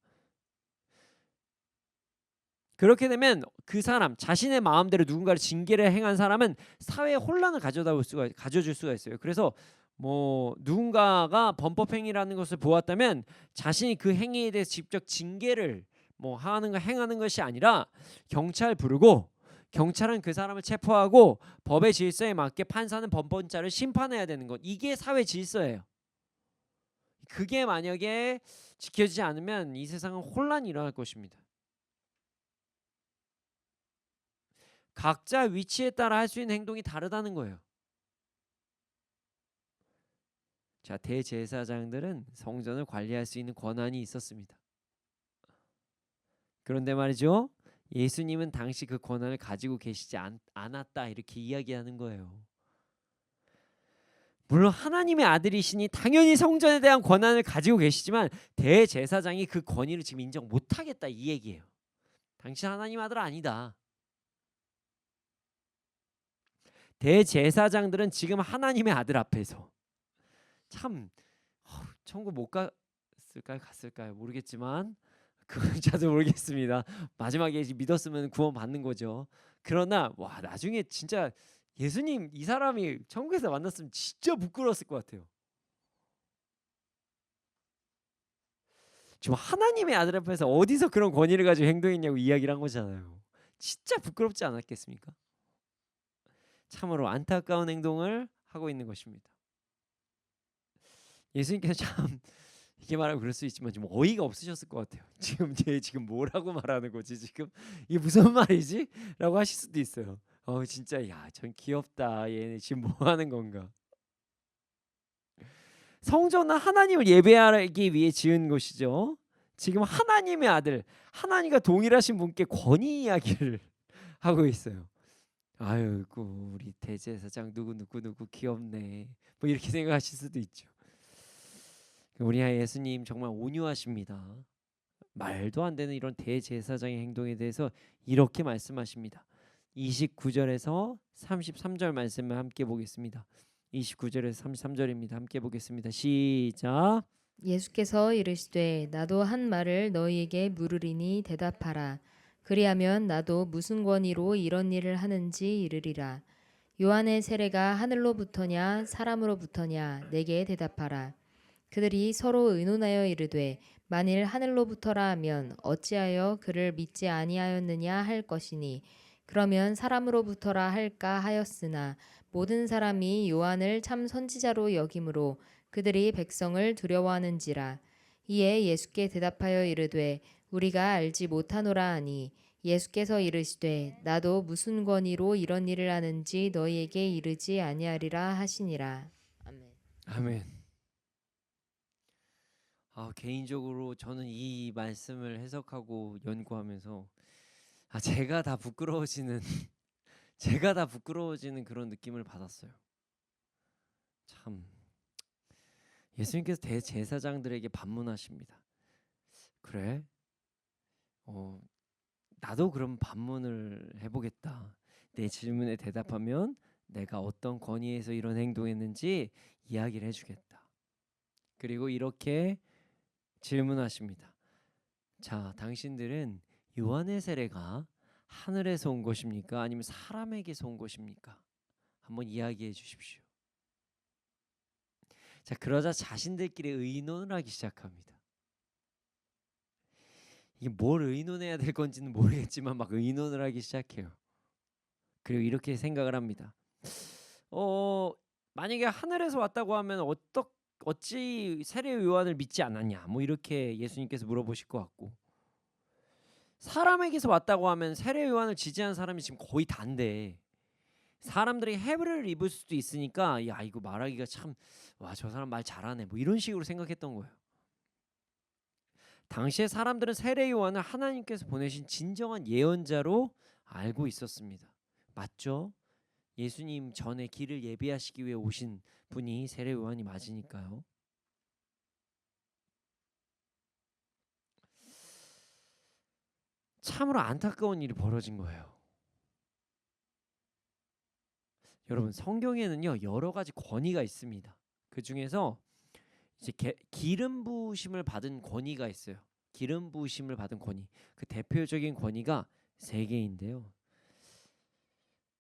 그렇게 되면 그 사람 자신의 마음대로 누군가를 징계를 행한 사람은 사회에 혼란을 가져줄 수가 있어요. 그래서 뭐 누군가가 범법 행위라는 것을 보았다면 자신이 그 행위에 대해서 직접 징계를 행하는 것이 아니라 경찰 부르고 경찰은 그 사람을 체포하고 법의 질서에 맞게 판사는 법원자를 심판해야 되는 것. 이게 사회 질서예요. 그게 만약에 지켜지지 않으면 이 세상은 혼란이 일어날 것입니다. 각자 위치에 따라 할 수 있는 행동이 다르다는 거예요. 자, 대제사장들은 성전을 관리할 수 있는 권한이 있었습니다. 그런데 말이죠. 예수님은 당시 그 권한을 가지고 계시지 않았다 이렇게 이야기하는 거예요. 물론 하나님의 아들이시니 당연히 성전에 대한 권한을 가지고 계시지만 대제사장이 그 권위를 지금 인정 못하겠다 이 얘기예요. 당신 하나님 아들 아니다. 대제사장들은 지금 하나님의 아들 앞에서 참 천국 못 갔을까요? 갔을까요? 모르겠지만 그건 저도 모르겠습니다. 마지막에 이제 믿었으면 구원 받는 거죠. 그러나 와 나중에 진짜 예수님 이 사람이 천국에서 만났으면 진짜 부끄러웠을 것 같아요. 지금 하나님의 아들 앞에서 어디서 그런 권위를 가지고 행동했냐고 이야기를 한 거잖아요. 진짜 부끄럽지 않았겠습니까? 참으로 안타까운 행동을 하고 있는 것입니다. 예수님께서 참 이게 말하면 그럴 수 있지만 좀 어이가 없으셨을 것 같아요. 얘 지금 뭐라고 말하는 거지 지금 이게 무슨 말이지? 라고 하실 수도 있어요. 진짜 야 전 귀엽다. 얘네 지금 뭐 하는 건가? 성전은 하나님을 예배하기 위해 지은 곳이죠. 지금 하나님의 아들, 하나님과 동일하신 분께 권위 이야기를 하고 있어요. 아이고 우리 대제사장 누구 귀엽네. 뭐 이렇게 생각하실 수도 있죠. 우리 예수님 정말 온유하십니다. 말도 안 되는 이런 대제사장의 행동에 대해서 이렇게 말씀하십니다. 29절에서 33절 말씀을 함께 보겠습니다. 29절에서 33절입니다. 함께 보겠습니다. 시작.
예수께서 이르시되 나도 한 말을 너희에게 물으리니 대답하라. 그리하면 나도 무슨 권위로 이런 일을 하는지 이르리라. 요한의 세례가 하늘로부터냐 사람으로부터냐 내게 대답하라. 그들이 서로 의논하여 이르되 만일 하늘로부터라 하면 어찌하여 그를 믿지 아니하였느냐 할 것이니 그러면 사람으로부터라 할까 하였으나 모든 사람이 요한을 참 선지자로 여김으로 그들이 백성을 두려워하는지라. 이에 예수께 대답하여 이르되 우리가 알지 못하노라 하니 예수께서 이르시되 나도 무슨 권위로 이런 일을 하는지 너희에게 이르지 아니하리라 하시니라. 아멘.
아멘. 개인적으로 저는 이 말씀을 해석하고 연구하면서 제가 다 부끄러워지는 제가 다 부끄러워지는 그런 느낌을 받았어요. 참 예수님께서 대제사장들에게 반문하십니다. 그래? 나도 그럼 반문을 해보겠다. 내 질문에 대답하면 내가 어떤 권위에서 이런 행동했는지 이야기를 해주겠다. 그리고 이렇게 질문하십니다. 자, 당신들은 요한의 세례가 하늘에서 온 것입니까? 아니면 사람에게서 온 것입니까? 한번 이야기해 주십시오. 자, 그러자 자신들끼리 의논을 하기 시작합니다. 이게 뭘 의논해야 될 건지는 모르겠지만 막 의논을 하기 시작해요. 그리고 이렇게 생각을 합니다. 만약에 하늘에서 왔다고 하면 어찌 세례 요한을 믿지 않았냐? 뭐 이렇게 예수님께서 물어보실 것 같고, 사람에게서 왔다고 하면 세례 요한을 지지한 사람이 지금 거의 다인데 사람들이 해를 입을 수도 있으니까 야 이거 말하기가 참 와 저 사람 말 잘하네 뭐 이런 식으로 생각했던 거예요. 당시에 사람들은 세례 요한을 하나님께서 보내신 진정한 예언자로 알고 있었습니다. 맞죠? 예수님 전에 길을 예비하시기 위해 오신 분이 세례 요한이 맞으니까요. 참으로 안타까운 일이 벌어진 거예요. 여러분 성경에는요 여러 가지 권위가 있습니다. 그 중에서 이제 기름 부으심을 받은 권위가 있어요. 기름 부으심을 받은 권위. 그 대표적인 권위가 세 개인데요.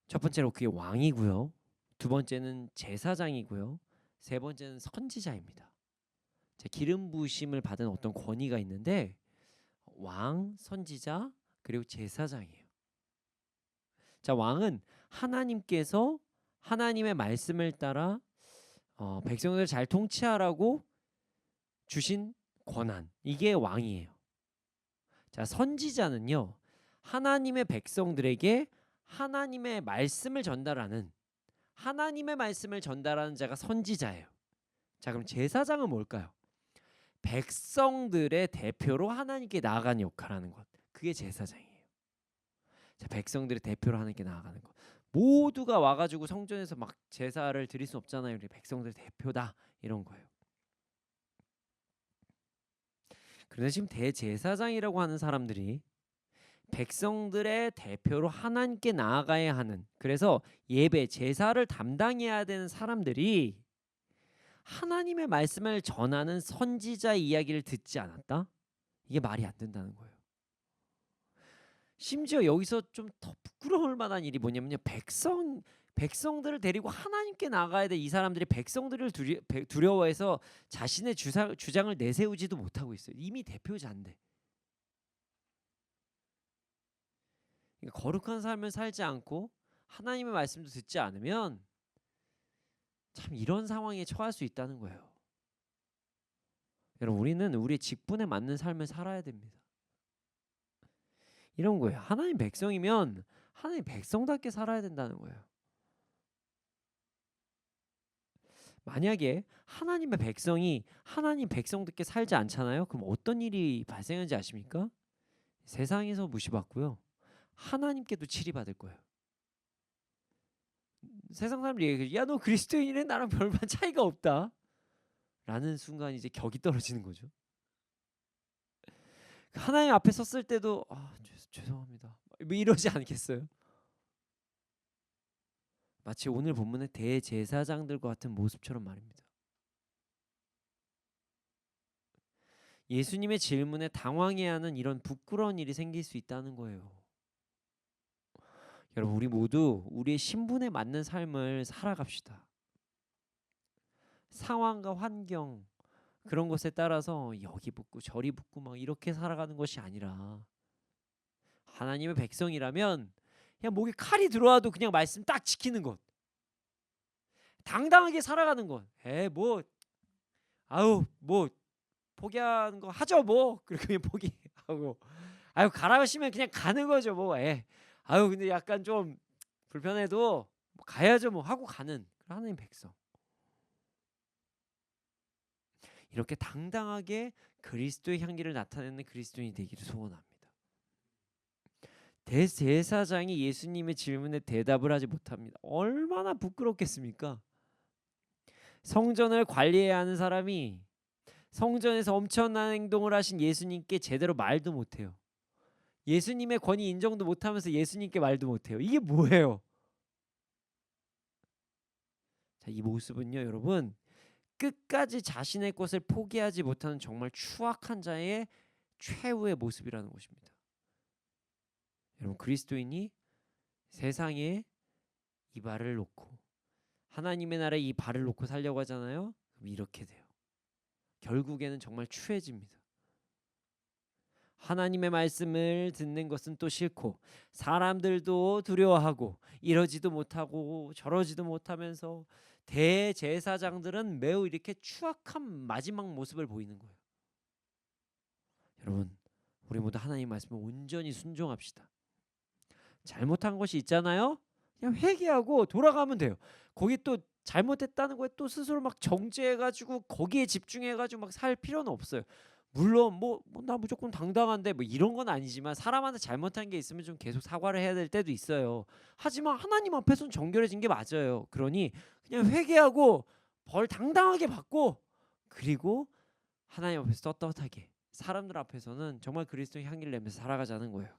첫 번째로 그게 왕이고요. 두 번째는 제사장이고요. 세 번째는 선지자입니다. 기름 부으심을 받은 어떤 권위가 있는데 왕, 선지자, 그리고 제사장이에요. 자, 왕은 하나님께서 하나님의 말씀을 따라 백성들을 잘 통치하라고 주신 권한, 이게 왕이에요. 자, 선지자는요 하나님의 백성들에게 하나님의 말씀을 전달하는 자가 선지자예요. 자, 그럼 제사장은 뭘까요? 백성들의 대표로 하나님께 나아가는 역할을 하는 것, 그게 제사장이에요. 자, 백성들의 대표로 하나님께 나아가는 것. 모두가 와가지고 성전에서 막 제사를 드릴 수 없잖아요. 우리 백성들 대표다 이런 거예요. 그런데 지금 대제사장이라고 하는 사람들이 백성들의 대표로 하나님께 나아가야 하는, 그래서 예배 제사를 담당해야 되는 사람들이 하나님의 말씀을 전하는 선지자의 이야기를 듣지 않았다? 이게 말이 안 된다는 거예요. 심지어 여기서 좀 더 부끄러울 만한 일이 뭐냐면요. 백성들을 데리고 하나님께 나가야 돼. 이 사람들이 백성들을 두려워해서 자신의 주장을 내세우지도 못하고 있어요. 이미 대표자인데. 그러니까 거룩한 삶을 살지 않고 하나님의 말씀도 듣지 않으면 참 이런 상황에 처할 수 있다는 거예요. 여러분, 우리는 우리의 직분에 맞는 삶을 살아야 됩니다. 이런 거예요. 하나님 백성이면 하나님 백성답게 살아야 된다는 거예요. 만약에 하나님의 백성이 하나님 백성답게 살지 않잖아요. 그럼 어떤 일이 발생하는지 아십니까? 세상에서 무시받고요. 하나님께도 치리받을 거예요. 세상 사람들이 얘기해요. 야, 너 그리스도인이래? 나랑 별반 차이가 없다. 라는 순간 이제 격이 떨어지는 거죠. 하나님 앞에 섰을 때도 죄송합니다. 뭐 이러지 않겠어요? 마치 오늘 본문의 대제사장들과 같은 모습처럼 말입니다. 예수님의 질문에 당황해하는 이런 부끄러운 일이 생길 수 있다는 거예요. 여러분, 우리 모두 우리의 신분에 맞는 삶을 살아갑시다. 상황과 환경 그런 것에 따라서 여기 붙고 저리 붙고 막 이렇게 살아가는 것이 아니라 하나님의 백성이라면 그냥 목에 칼이 들어와도 그냥 말씀 딱 지키는 것, 당당하게 살아가는 것. 뭐 포기하는 거 하죠 뭐. 그리고 그냥 포기하고 가라하시면 그냥 가는 거죠 뭐. 근데 약간 좀 불편해도 뭐 가야죠 뭐 하고 가는 하나님 백성. 이렇게 당당하게 그리스도의 향기를 나타내는 그리스도인이 되기를 소원합니다. 대제사장이 예수님의 질문에 대답을 하지 못합니다. 얼마나 부끄럽겠습니까? 성전을 관리해야 하는 사람이 성전에서 엄청난 행동을 하신 예수님께 제대로 말도 못해요. 예수님의 권위 인정도 못하면서 예수님께 말도 못해요. 이게 뭐예요? 자, 이 모습은요, 여러분, 끝까지 자신의 것을 포기하지 못하는 정말 추악한 자의 최후의 모습이라는 것입니다. 여러분, 그리스도인이 세상에 이 발을 놓고 하나님의 나라에 이 발을 놓고 살려고 하잖아요. 그럼 이렇게 돼요. 결국에는 정말 추해집니다. 하나님의 말씀을 듣는 것은 또 싫고 사람들도 두려워하고 이러지도 못하고 저러지도 못하면서 대제사장들은 매우 이렇게 추악한 마지막 모습을 보이는 거예요. 여러분, 우리 모두 하나님의 말씀을 온전히 순종합시다. 잘못한 것이 있잖아요. 그냥 회개하고 돌아가면 돼요. 거기 또 잘못했다는 거에 또 스스로 막 정죄해가지고 거기에 집중해가지고 막 살 필요는 없어요. 물론 나 무조건 당당한데 뭐 이런 건 아니지만 사람한테 잘못한 게 있으면 좀 계속 사과를 해야 될 때도 있어요. 하지만 하나님 앞에서는 정결해진 게 맞아요. 그러니 그냥 회개하고 벌 당당하게 받고 그리고 하나님 앞에서 떳떳하게 사람들 앞에서는 정말 그리스도의 향기를 내면서 살아가자는 거예요.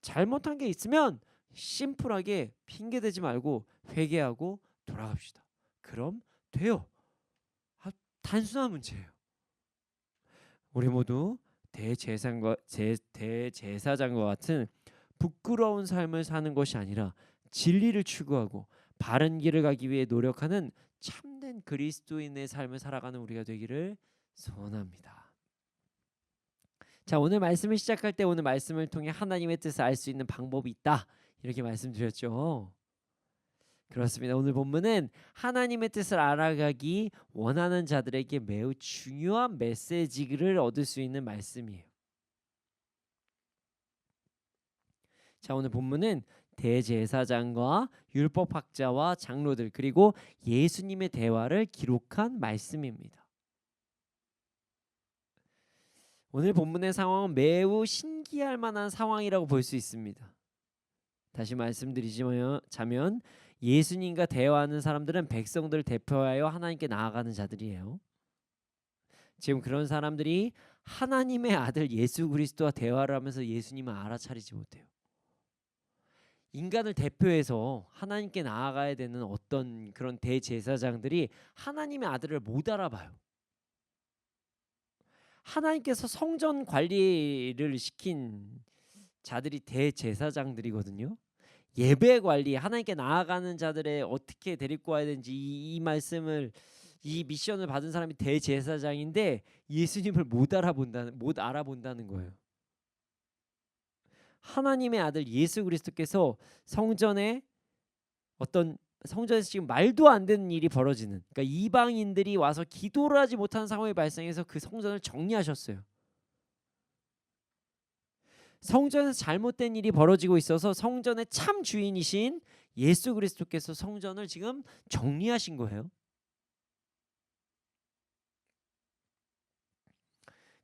잘못한 게 있으면 심플하게 핑계대지 말고 회개하고 돌아갑시다. 그럼 돼요. 단순한 문제예요. 우리 모두 대제사장과 같은 부끄러운 삶을 사는 것이 아니라 진리를 추구하고 바른 길을 가기 위해 노력하는 참된 그리스도인의 삶을 살아가는 우리가 되기를 소원합니다. 자, 오늘 말씀을 시작할 때 오늘 말씀을 통해 하나님의 뜻을 알 수 있는 방법이 있다. 이렇게 말씀드렸죠. 그렇습니다. 오늘 본문은 하나님의 뜻을 알아가기 원하는 자들에게 매우 중요한 메시지를 얻을 수 있는 말씀이에요. 자, 오늘 본문은 대제사장과 율법학자와 장로들 그리고 예수님의 대화를 기록한 말씀입니다. 오늘 본문의 상황은 매우 신기할 만한 상황이라고 볼 수 있습니다. 다시 말씀드리자면 예수님과 대화하는 사람들은 백성들을 대표하여 하나님께 나아가는 자들이에요. 지금 그런 사람들이 하나님의 아들 예수 그리스도와 대화를 하면서 예수님을 알아차리지 못해요. 인간을 대표해서 하나님께 나아가야 되는 어떤 그런 대제사장들이 하나님의 아들을 못 알아봐요. 하나님께서 성전 관리를 시킨 자들이 대제사장들이거든요. 예배 관리, 하나님께 나아가는 자들의 어떻게 데리고 와야 되는지 이 말씀을, 이 미션을 받은 사람이 대제사장인데 예수님을 못 알아본다는 거예요. 하나님의 아들 예수 그리스도께서 성전에서 지금 말도 안 되는 일이 벌어지는, 그러니까 이방인들이 와서 기도를 하지 못하는 상황이 발생해서 그 성전을 정리하셨어요. 성전에서 잘못된 일이 벌어지고 있어서 성전의 참 주인이신 예수 그리스도께서 성전을 지금 정리하신 거예요.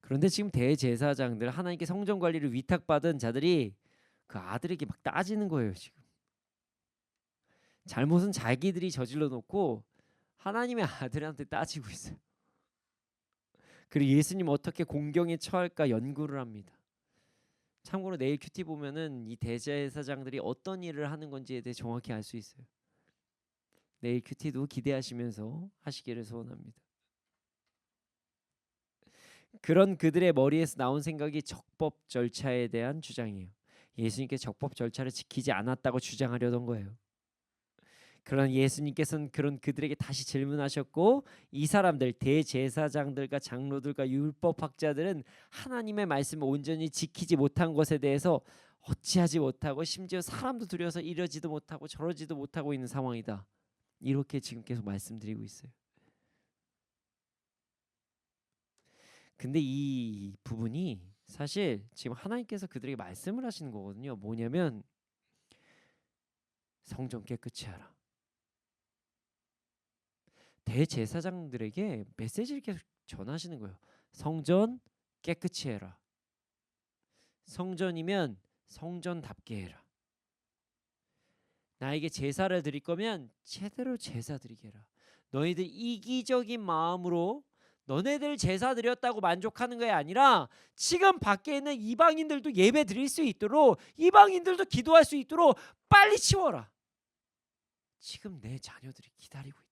그런데 지금 대제사장들, 하나님께 성전 관리를 위탁받은 자들이 그 아들에게 막 따지는 거예요. 지금 잘못은 자기들이 저질러 놓고 하나님의 아들한테 따지고 있어요. 그리고 예수님 어떻게 공경에 처할까 연구를 합니다. 참고로 내일 큐티 보면은 이 대제사장들이 어떤 일을 하는 건지에 대해 정확히 알 수 있어요. 내일 큐티도 기대하시면서 하시기를 소원합니다. 그런 그들의 머리에서 나온 생각이 적법 절차에 대한 주장이에요. 예수님께 적법 절차를 지키지 않았다고 주장하려던 거예요. 그런 예수님께서는 그런 그들에게 다시 질문하셨고, 이 사람들 대제사장들과 장로들과 율법학자들은 하나님의 말씀을 온전히 지키지 못한 것에 대해서 어찌하지 못하고 심지어 사람도 두려워서 이러지도 못하고 저러지도 못하고 있는 상황이다. 이렇게 지금 계속 말씀드리고 있어요. 근데 이 부분이 사실 지금 하나님께서 그들에게 말씀을 하시는 거거든요. 뭐냐면 성전 깨끗이 하라. 대제사장들에게 메시지를 계속 전하시는 거예요. 성전 깨끗이 해라. 성전이면 성전답게 해라. 나에게 제사를 드릴 거면 제대로 제사 드리게 해라. 너희들 이기적인 마음으로 너네들 제사 드렸다고 만족하는 게 아니라 지금 밖에 있는 이방인들도 예배 드릴 수 있도록, 이방인들도 기도할 수 있도록 빨리 치워라. 지금 내 자녀들이 기다리고 있다.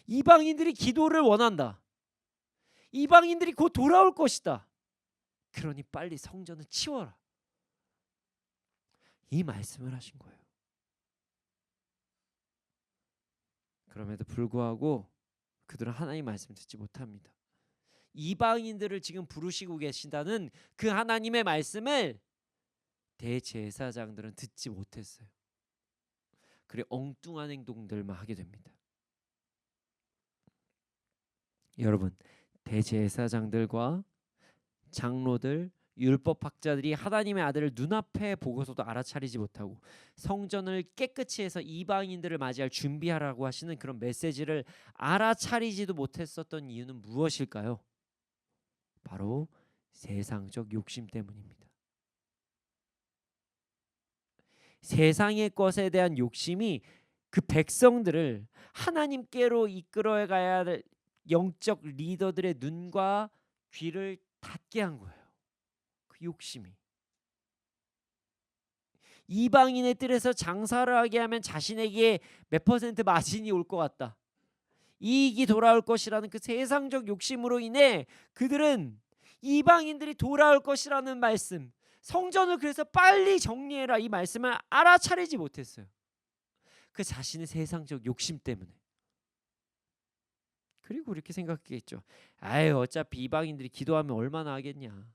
이방인들이 기도를 원한다. 이방인들이 곧 돌아올 것이다. 그러니 빨리 성전을 치워라. 이 말씀을 하신 거예요. 그럼에도 불구하고 그들은 하나님의 말씀을 듣지 못합니다. 이방인들을 지금 부르시고 계신다는 그 하나님의 말씀을 대제사장들은 듣지 못했어요. 그래 엉뚱한 행동들만 하게 됩니다. 여러분, 대제사장들과 장로들, 율법학자들이 하나님의 아들을 눈앞에 보고서도 알아차리지 못하고 성전을 깨끗이 해서 이방인들을 맞이할 준비하라고 하시는 그런 메시지를 알아차리지도 못했었던 이유는 무엇일까요? 바로 세상적 욕심 때문입니다. 세상의 것에 대한 욕심이 그 백성들을 하나님께로 이끌어 가야 할 영적 리더들의 눈과 귀를 닫게 한 거예요. 그 욕심이. 이방인의 뜰에서 장사를 하게 하면 자신에게 몇 퍼센트 마진이 올 것 같다. 이익이 돌아올 것이라는 그 세상적 욕심으로 인해 그들은 이방인들이 돌아올 것이라는 말씀, 성전을 그래서 빨리 정리해라 이 말씀을 알아차리지 못했어요. 그 자신의 세상적 욕심 때문에. 그리고 이렇게 생각했겠죠. 아유 어차피 이방인들이 기도하면 얼마나 하겠냐.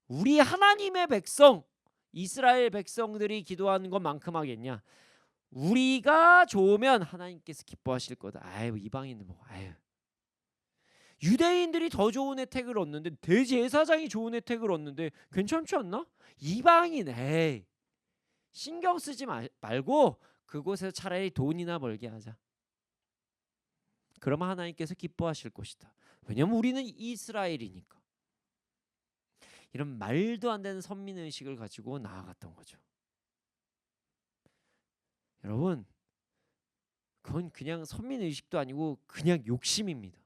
우리 하나님의 백성 이스라엘 백성들이 기도하는 것만큼 하겠냐. 우리가 좋으면 하나님께서 기뻐하실 거다. 아유 이방인은 뭐 아유. 유대인들이 더 좋은 혜택을 얻는데 대제사장이 좋은 혜택을 얻는데 괜찮지 않나? 이방인 에이 신경 쓰지 말고 그곳에서 차라리 돈이나 벌게 하자. 그러면 하나님께서 기뻐하실 것이다. 왜냐면 우리는 이스라엘이니까. 이런 말도 안 되는 선민의식을 가지고 나아갔던 거죠. 여러분 그건 그냥 선민의식도 아니고 그냥 욕심입니다.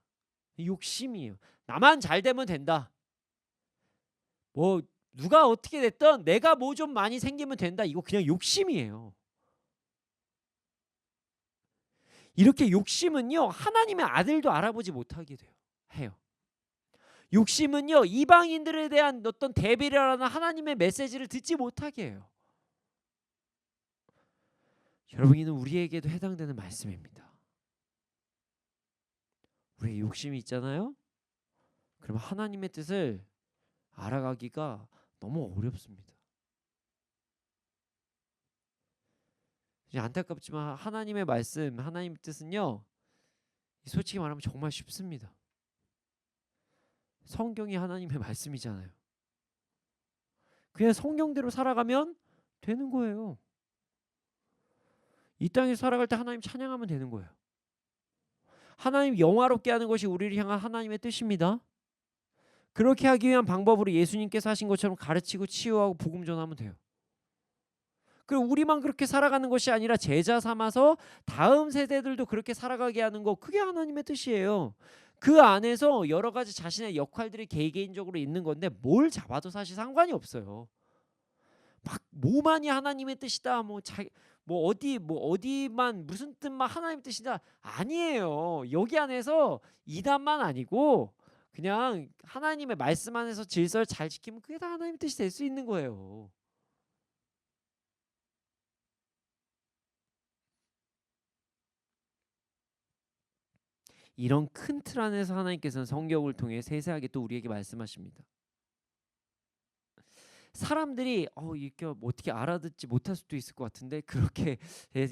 욕심이에요. 나만 잘 되면 된다. 뭐 누가 어떻게 됐든 내가 뭐 좀 많이 생기면 된다. 이거 그냥 욕심이에요. 이렇게 욕심은요, 하나님의 아들도 알아보지 못하게 해요. 욕심은요, 이방인들에 대한 어떤 대비라는 하나님의 메시지를 듣지 못하게 해요. 여러분, 이는 우리에게도 해당되는 말씀입니다. 우리의 욕심이 있잖아요. 그럼 하나님의 뜻을 알아가기가 너무 어렵습니다. 안타깝지만 하나님의 말씀, 하나님의 뜻은요, 솔직히 말하면 정말 쉽습니다. 성경이 하나님의 말씀이잖아요. 그냥 성경대로 살아가면 되는 거예요. 이 땅에서 살아갈 때 하나님 찬양하면 되는 거예요. 하나님 영화롭게 하는 것이 우리를 향한 하나님의 뜻입니다. 그렇게 하기 위한 방법으로 예수님께서 하신 것처럼 가르치고 치유하고 복음 전하면 돼요. 그리고 우리만 그렇게 살아가는 것이 아니라 제자 삼아서 다음 세대들도 그렇게 살아가게 하는 거, 그게 하나님의 뜻이에요. 그 안에서 여러 가지 자신의 역할들이 개개인적으로 있는 건데 뭘 잡아도 사실 상관이 없어요. 막 뭐만이 하나님의 뜻이다, 어디만 무슨 뜻만 하나님의 뜻이다, 아니에요. 여기 안에서 이단만 아니고 그냥 하나님의 말씀 안에서 질서를 잘 지키면 그게 다 하나님의 뜻이 될 수 있는 거예요. 이런 큰 틀 안에서 하나님께서는 성경을 통해 세세하게 또 우리에게 말씀하십니다. 사람들이 이렇게 어떻게 알아듣지 못할 수도 있을 것 같은데 그렇게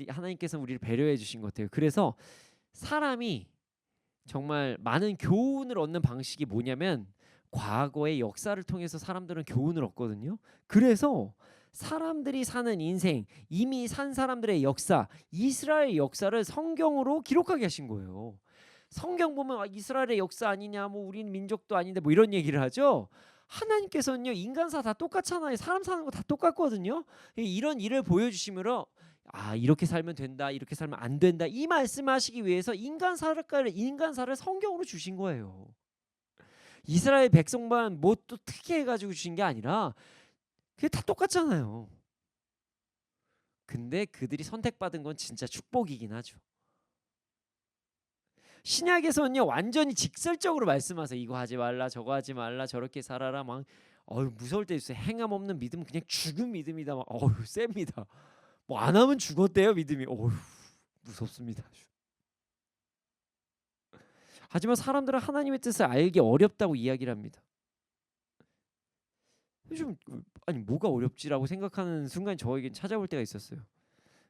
하나님께서는 우리를 배려해 주신 것 같아요. 그래서 사람이 정말 많은 교훈을 얻는 방식이 뭐냐면 과거의 역사를 통해서 사람들은 교훈을 얻거든요. 그래서 사람들이 사는 인생, 이미 산 사람들의 역사, 이스라엘 역사를 성경으로 기록하게 하신 거예요. 성경 보면 이스라엘의 역사 아니냐, 우린 민족도 아닌데 이런 얘기를 하죠. 하나님께서는요, 인간사 다 똑같잖아요. 사람 사는 거 다 똑같거든요. 이런 일을 보여주시므로 이렇게 살면 된다, 이렇게 살면 안 된다, 이 말씀하시기 위해서 인간사를 성경으로 주신 거예요. 이스라엘 백성만 뭐 또 특이해가지고 주신 게 아니라 그게 다 똑같잖아요. 근데 그들이 선택받은 건 진짜 축복이긴 하죠. 신약에서는요, 완전히 직설적으로 말씀하세요. 이거 하지 말라, 저거 하지 말라, 저렇게 살아라. 무서울 때 있어요. 행함 없는 믿음, 그냥 죽은 믿음이다. 셉니다. 안 하면 죽었대요, 믿음이. 무섭습니다. 하지만 사람들은 하나님의 뜻을 알기 어렵다고 이야기를 합니다. 뭐가 어렵지라고 생각하는 순간 저에겐 찾아볼 때가 있었어요.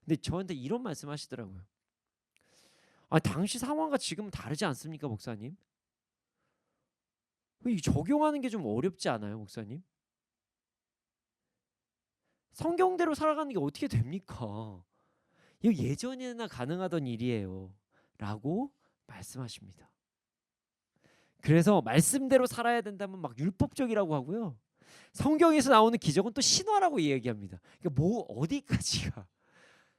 근데 저한테 이런 말씀하시더라고요. 당시 상황과 지금은 다르지 않습니까, 목사님? 적용하는 게 좀 어렵지 않아요, 목사님? 성경대로 살아가는 게 어떻게 됩니까? 이거 예전에나 가능하던 일이에요 라고 말씀하십니다. 그래서 말씀대로 살아야 된다면 율법적이라고 하고요, 성경에서 나오는 기적은 또 신화라고 얘기합니다. 그러니까 어디까지가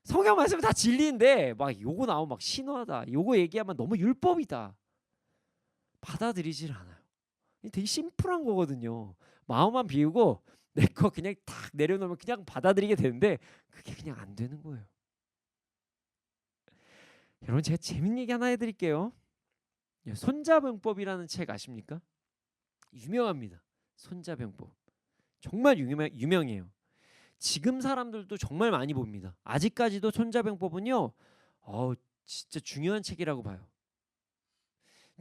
성경 말씀은 다 진리인데 요거 나오면 신화다, 요거 얘기하면 너무 율법이다, 받아들이질 않아요. 되게 심플한 거거든요. 마음만 비우고 내 거 그냥 탁 내려놓으면 그냥 받아들이게 되는데 그게 그냥 안 되는 거예요. 여러분, 제가 재밌는 얘기 하나 해드릴게요. 손자병법이라는 책 아십니까? 유명합니다. 손자병법 정말 유명해요. 지금 사람들도 정말 많이 봅니다. 아직까지도 손자병법은요, 진짜 중요한 책이라고 봐요.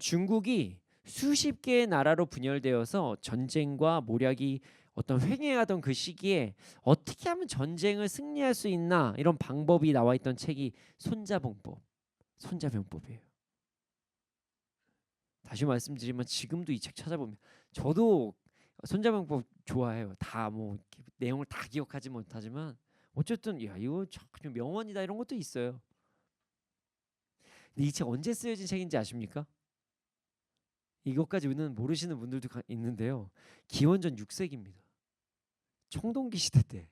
중국이 수십 개의 나라로 분열되어서 전쟁과 모략이 어떤 횡행하던 그 시기에 어떻게 하면 전쟁을 승리할 수 있나, 이런 방법이 나와 있던 책이 손자병법이에요. 다시 말씀드리면 지금도 이 책 찾아보면, 저도 손자병법 좋아해요. 다 내용을 다 기억하지 못하지만 어쨌든 이거 그냥 명언이다, 이런 것도 있어요. 근데 이 책 언제 쓰여진 책인지 아십니까? 이것까지는 모르시는 분들도 있는데요. 기원전 6세기입니다. 청동기 시대 때.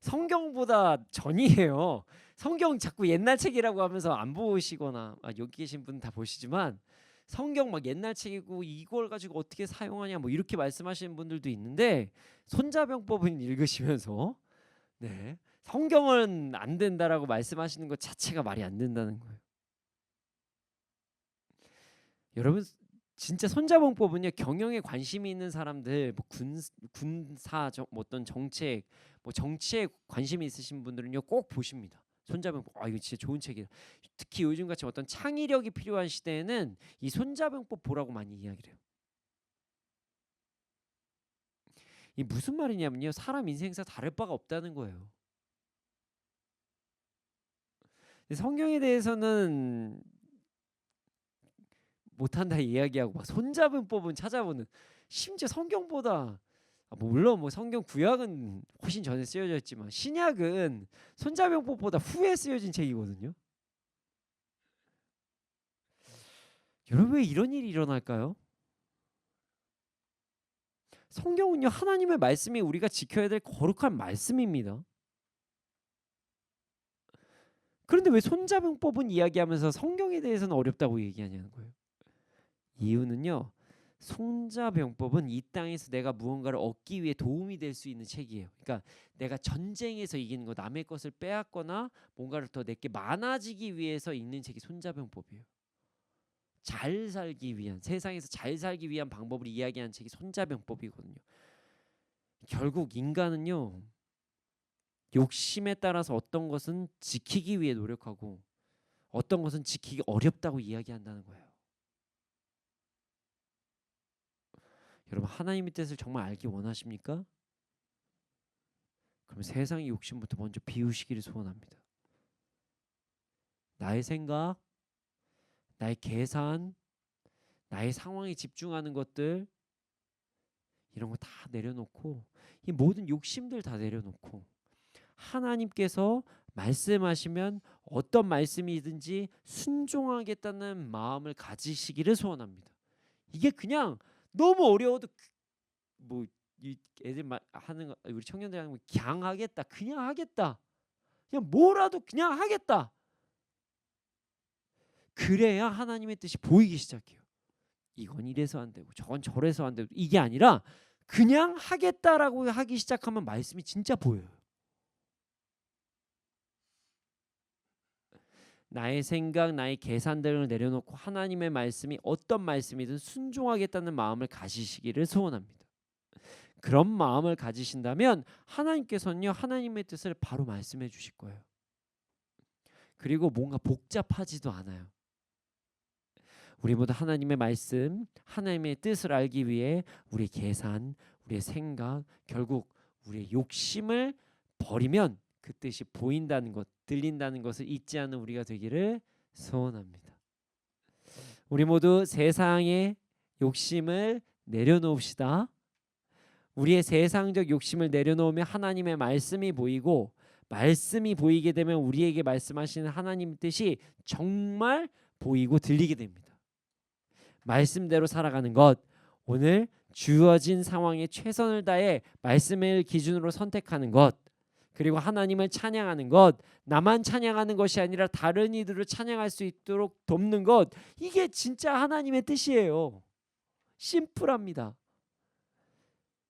성경보다 전이에요. 성경 자꾸 옛날 책이라고 하면서 안 보시거나, 여기 계신 분 다 보시지만 성경 막 옛날 책이고 이걸 가지고 어떻게 사용하냐 뭐 이렇게 말씀하시는 분들도 있는데 손자병법은 읽으시면서 네, 성경은 안 된다라고 말씀하시는 것 자체가 말이 안 된다는 거예요. 여러분 진짜 손자병법은요 경영에 관심이 있는 사람들 뭐 군사 뭐 어떤 정책 뭐 정치에 관심이 있으신 분들은요 꼭 보십니다. 손자병법 이거 진짜 좋은 책이다. 특히 요즘같이 어떤 창의력이 필요한 시대에는 이 손자병법 보라고 많이 이야기를 해요. 이 무슨 말이냐면요 사람 인생사 다를 바가 없다는 거예요. 성경에 대해서는 못한다 이야기하고 막 손자병법은 찾아보는 심지어 성경보다 뭐 물론 뭐 성경 구약은 훨씬 전에 쓰여져 있지만 신약은 손자병법보다 후에 쓰여진 책이거든요. 여러분 왜 이런 일이 일어날까요? 성경은요 하나님의 말씀이 우리가 지켜야 될 거룩한 말씀입니다. 그런데 왜 손자병법은 이야기하면서 성경에 대해서는 어렵다고 얘기하냐는 거예요. 이유는요 손자병법은 이 땅에서 내가 무언가를 얻기 위해 도움이 될 수 있는 책이에요. 그러니까 내가 전쟁에서 이기는 거 남의 것을 빼앗거나 뭔가를 더 내게 많아지기 위해서 읽는 책이 손자병법이에요. 잘 살기 위한 세상에서 잘 살기 위한 방법을 이야기하는 책이 손자병법이거든요. 결국 인간은요 욕심에 따라서 어떤 것은 지키기 위해 노력하고 어떤 것은 지키기 어렵다고 이야기한다는 거예요. 여러분 하나님의 뜻을 정말 알기 원하십니까? 그럼 세상의 욕심부터 먼저 비우시기를 소원합니다. 나의 생각, 나의 계산, 나의 상황에 집중하는 것들 이런 거 다 내려놓고 이 모든 욕심들 다 내려놓고 하나님께서 말씀하시면 어떤 말씀이든지 순종하겠다는 마음을 가지시기를 소원합니다. 이게 그냥 너무 어려워도 뭐 이 애들 하는 거 우리 청년들 하는 거 그냥 하겠다 그냥 하겠다 그냥 뭐라도 그냥 하겠다 그래야 하나님의 뜻이 보이기 시작해요. 이건 이래서 안 되고 저건 저래서 안 되고 이게 아니라 그냥 하겠다라고 하기 시작하면 말씀이 진짜 보여요. 나의 생각, 나의 계산들을 내려놓고 하나님의 말씀이 어떤 말씀이든 순종하겠다는 마음을 가지시기를 소원합니다. 그런 마음을 가지신다면 하나님께서는요 하나님의 뜻을 바로 말씀해 주실 거예요. 그리고 뭔가 복잡하지도 않아요. 우리 모두 하나님의 말씀, 하나님의 뜻을 알기 위해 우리의 계산, 우리의 생각, 결국 우리의 욕심을 버리면 그 뜻이 보인다는 것, 들린다는 것을 잊지 않는 우리가 되기를 소원합니다. 우리 모두 세상의 욕심을 내려놓읍시다. 우리의 세상적 욕심을 내려놓으면 하나님의 말씀이 보이고 말씀이 보이게 되면 우리에게 말씀하시는 하나님 뜻이 정말 보이고 들리게 됩니다. 말씀대로 살아가는 것, 오늘 주어진 상황에 최선을 다해 말씀을 기준으로 선택하는 것, 그리고 하나님을 찬양하는 것, 나만 찬양하는 것이 아니라 다른 이들을 찬양할 수 있도록 돕는 것, 이게 진짜 하나님의 뜻이에요. 심플합니다.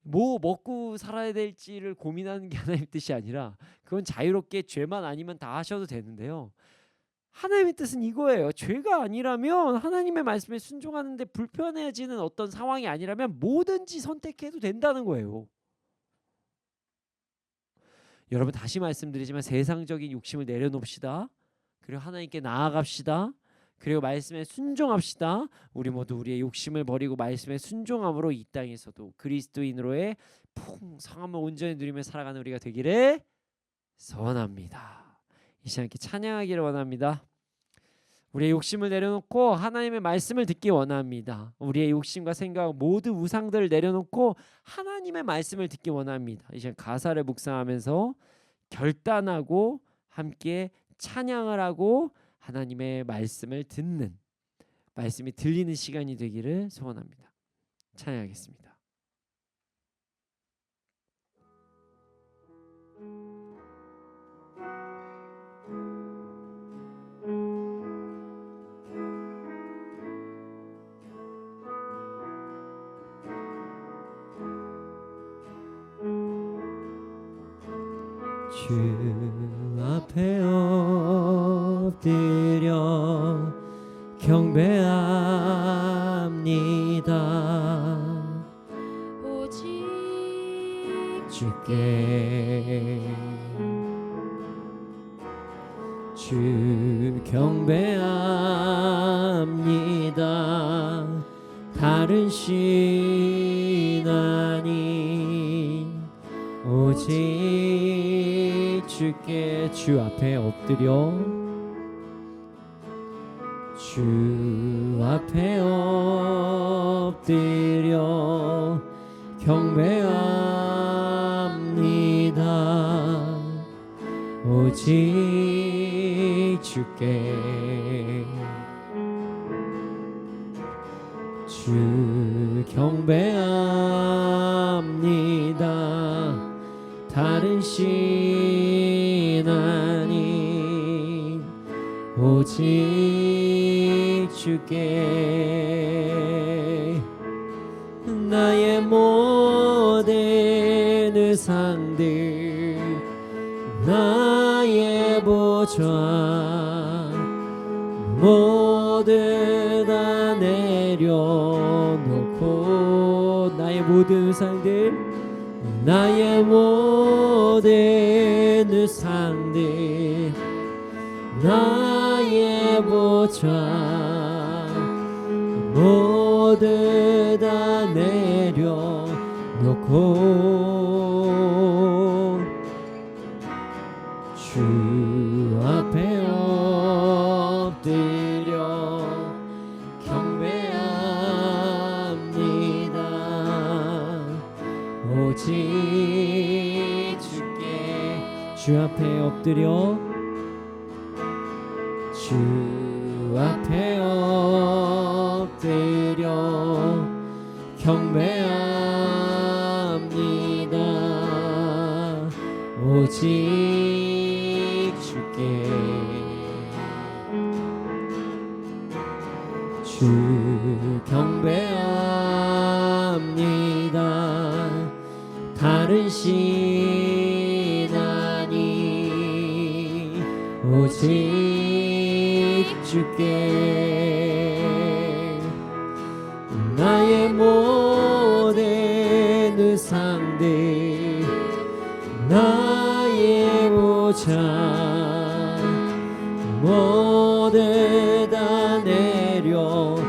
뭐 먹고 살아야 될지를 고민하는 게 하나님의 뜻이 아니라 그건 자유롭게 죄만 아니면 다 하셔도 되는데요. 하나님의 뜻은 이거예요. 죄가 아니라면 하나님의 말씀에 순종하는데 불편해지는 어떤 상황이 아니라면 뭐든지 선택해도 된다는 거예요. 여러분 다시 말씀드리지만 세상적인 욕심을 내려놓읍시다. 그리고 하나님께 나아갑시다. 그리고 말씀에 순종합시다. 우리 모두 우리의 욕심을 버리고 말씀에 순종함으로 이 땅에서도 그리스도인으로의 풍성함을 온전히 누리며 살아가는 우리가 되기를 소원합니다. 이 시간 함께 찬양하기를 원합니다. 우리의 욕심을 내려놓고 하나님의 말씀을 듣기 원합니다. 우리의 욕심과 생각 모두 우상들을 내려놓고 하나님의 말씀을 듣기 원합니다. 이 시간 가사를 묵상하면서 결단하고 함께 찬양을 하고 하나님의 말씀을 듣는 말씀이 들리는 시간이 되기를 소원합니다. 찬양하겠습니다. 주 앞에 엎드려 경배합니다.
오직
주께 주 경배합니다. 다른 신 아닌 오직 주께 주 앞에 엎드려 주 앞에 엎드려 경배합니다. 오직 주께 주 경배합니다. 다른 신 아닌 오직 주께 나의 모든 의상들 나의 보좌 모두 다 내려놓고 나의 모든 의상들 나의 모든 의상들 나의 보좌 모두 다 내려놓고 주 앞에 엎드려 경배합니다. 오직 주께 주 앞에 엎드려 주 앞에 엎드려 경배합니다. 오직 주께 주 경배합니다. 다른 신 아닌 오직 주께 나의 모든 의상들 나의 보좌 모두 다 내려놓고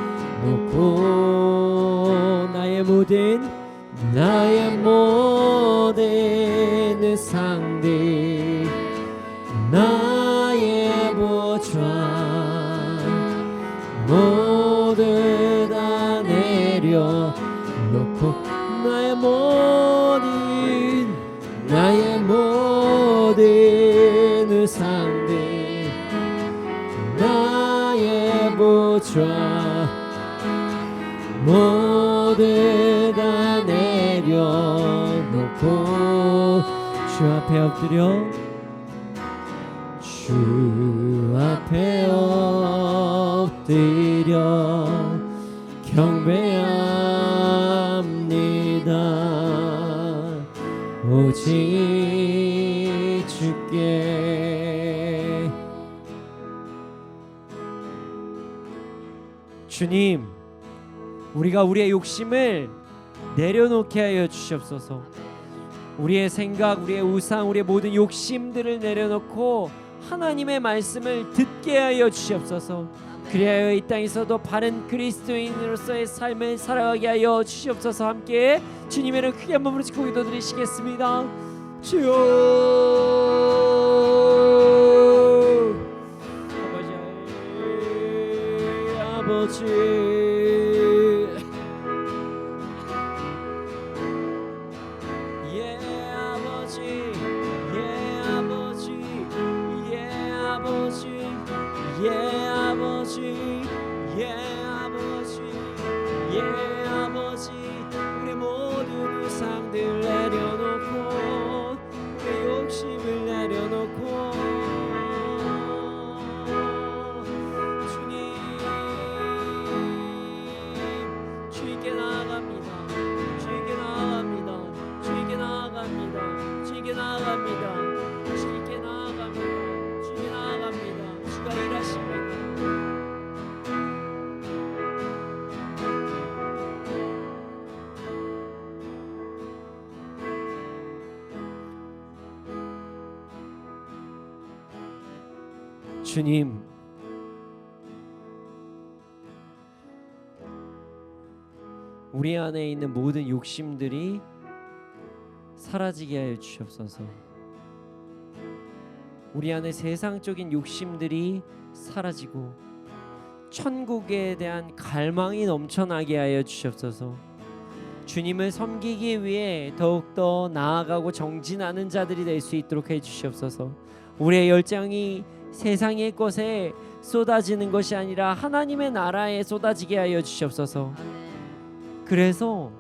나의 모든 의상들 나의 보좌 모두 다 내려놓고 나의 모든 의상들 나의 보좌 모두 다 내려놓고 주 앞에 엎드려 주 앞에 엎드려 경배합니다. 오직 주께 주님 우리가 우리의 욕심을 내려놓게 하여 주시옵소서. 우리의 생각, 우리의 우상, 우리의 모든 욕심들을 내려놓고 하나님의 말씀을 듣게 하여 주시옵소서. 그리하여 이 땅에서도 바른 그리스도인으로서의 삶을 살아가게 하여 주시옵소서. 함께 주님의 이름 크게 한번 부르짖고 기도드리시겠습니다. 주여 아버지 아버지 우리 모든 의상들 내려놓고 우리 욕심을 내려놓고 주님 주님, 우리 안에 있는 모든 욕심들이 사라지게 하여 주시옵소서. 우리 안에 세상적인 욕심들이 사라지고 천국에 대한 갈망이 넘쳐나게 하여 주시옵소서. 주님을 섬기기 위해 더욱더 나아가고 정진하는 자들이 될 수 있도록 해 주시옵소서. 우리의 열정이 세상의 것에 쏟아지는 것이 아니라 하나님의 나라에 쏟아지게 하여 주시옵소서. 그래서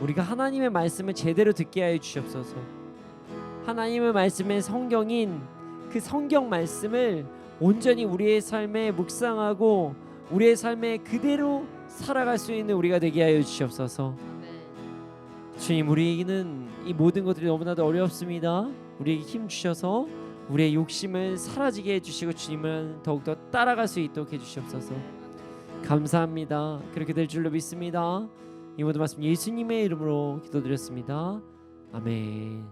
우리가 하나님의 말씀을 제대로 듣게 하여 주시옵소서. 하나님의 말씀의 성경인 그 성경 말씀을 온전히 우리의 삶에 묵상하고 우리의 삶에 그대로 살아갈 수 있는 우리가 되게 하여 주시옵소서. 주님, 우리에게는 이 모든 것들이 너무나도 어렵습니다. 우리에게 힘 주셔서 우리의 욕심을 사라지게 해주시고 주님을 더욱더 따라갈 수 있도록 해주시옵소서. 감사합니다. 그렇게 될 줄로 믿습니다. 이 모든 말씀 예수님의 이름으로 기도드렸습니다. 아멘.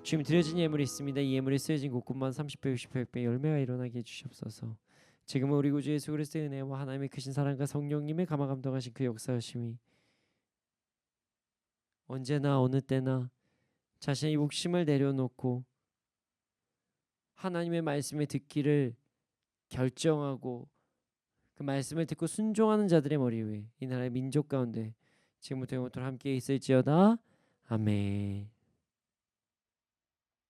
주님, 드려진 예물이 있습니다. 이 예물이 쓰여진 곳곳만 30배, 60배, 100배 열매가 일어나게 해주시옵소서. 지금은 우리 구주 예수 그리스도의 은혜와 하나님의 크신 사랑과 성령님의 감화 감동하신 그 역사하심이 언제나 어느 때나 자신의 욕심을 내려놓고 하나님의 말씀을 듣기를 결정하고 그 말씀을 듣고 순종하는 자들의 머리 위에 이 나라의 민족 가운데 지금부터 영원토록 함께 있을지어다. 아멘.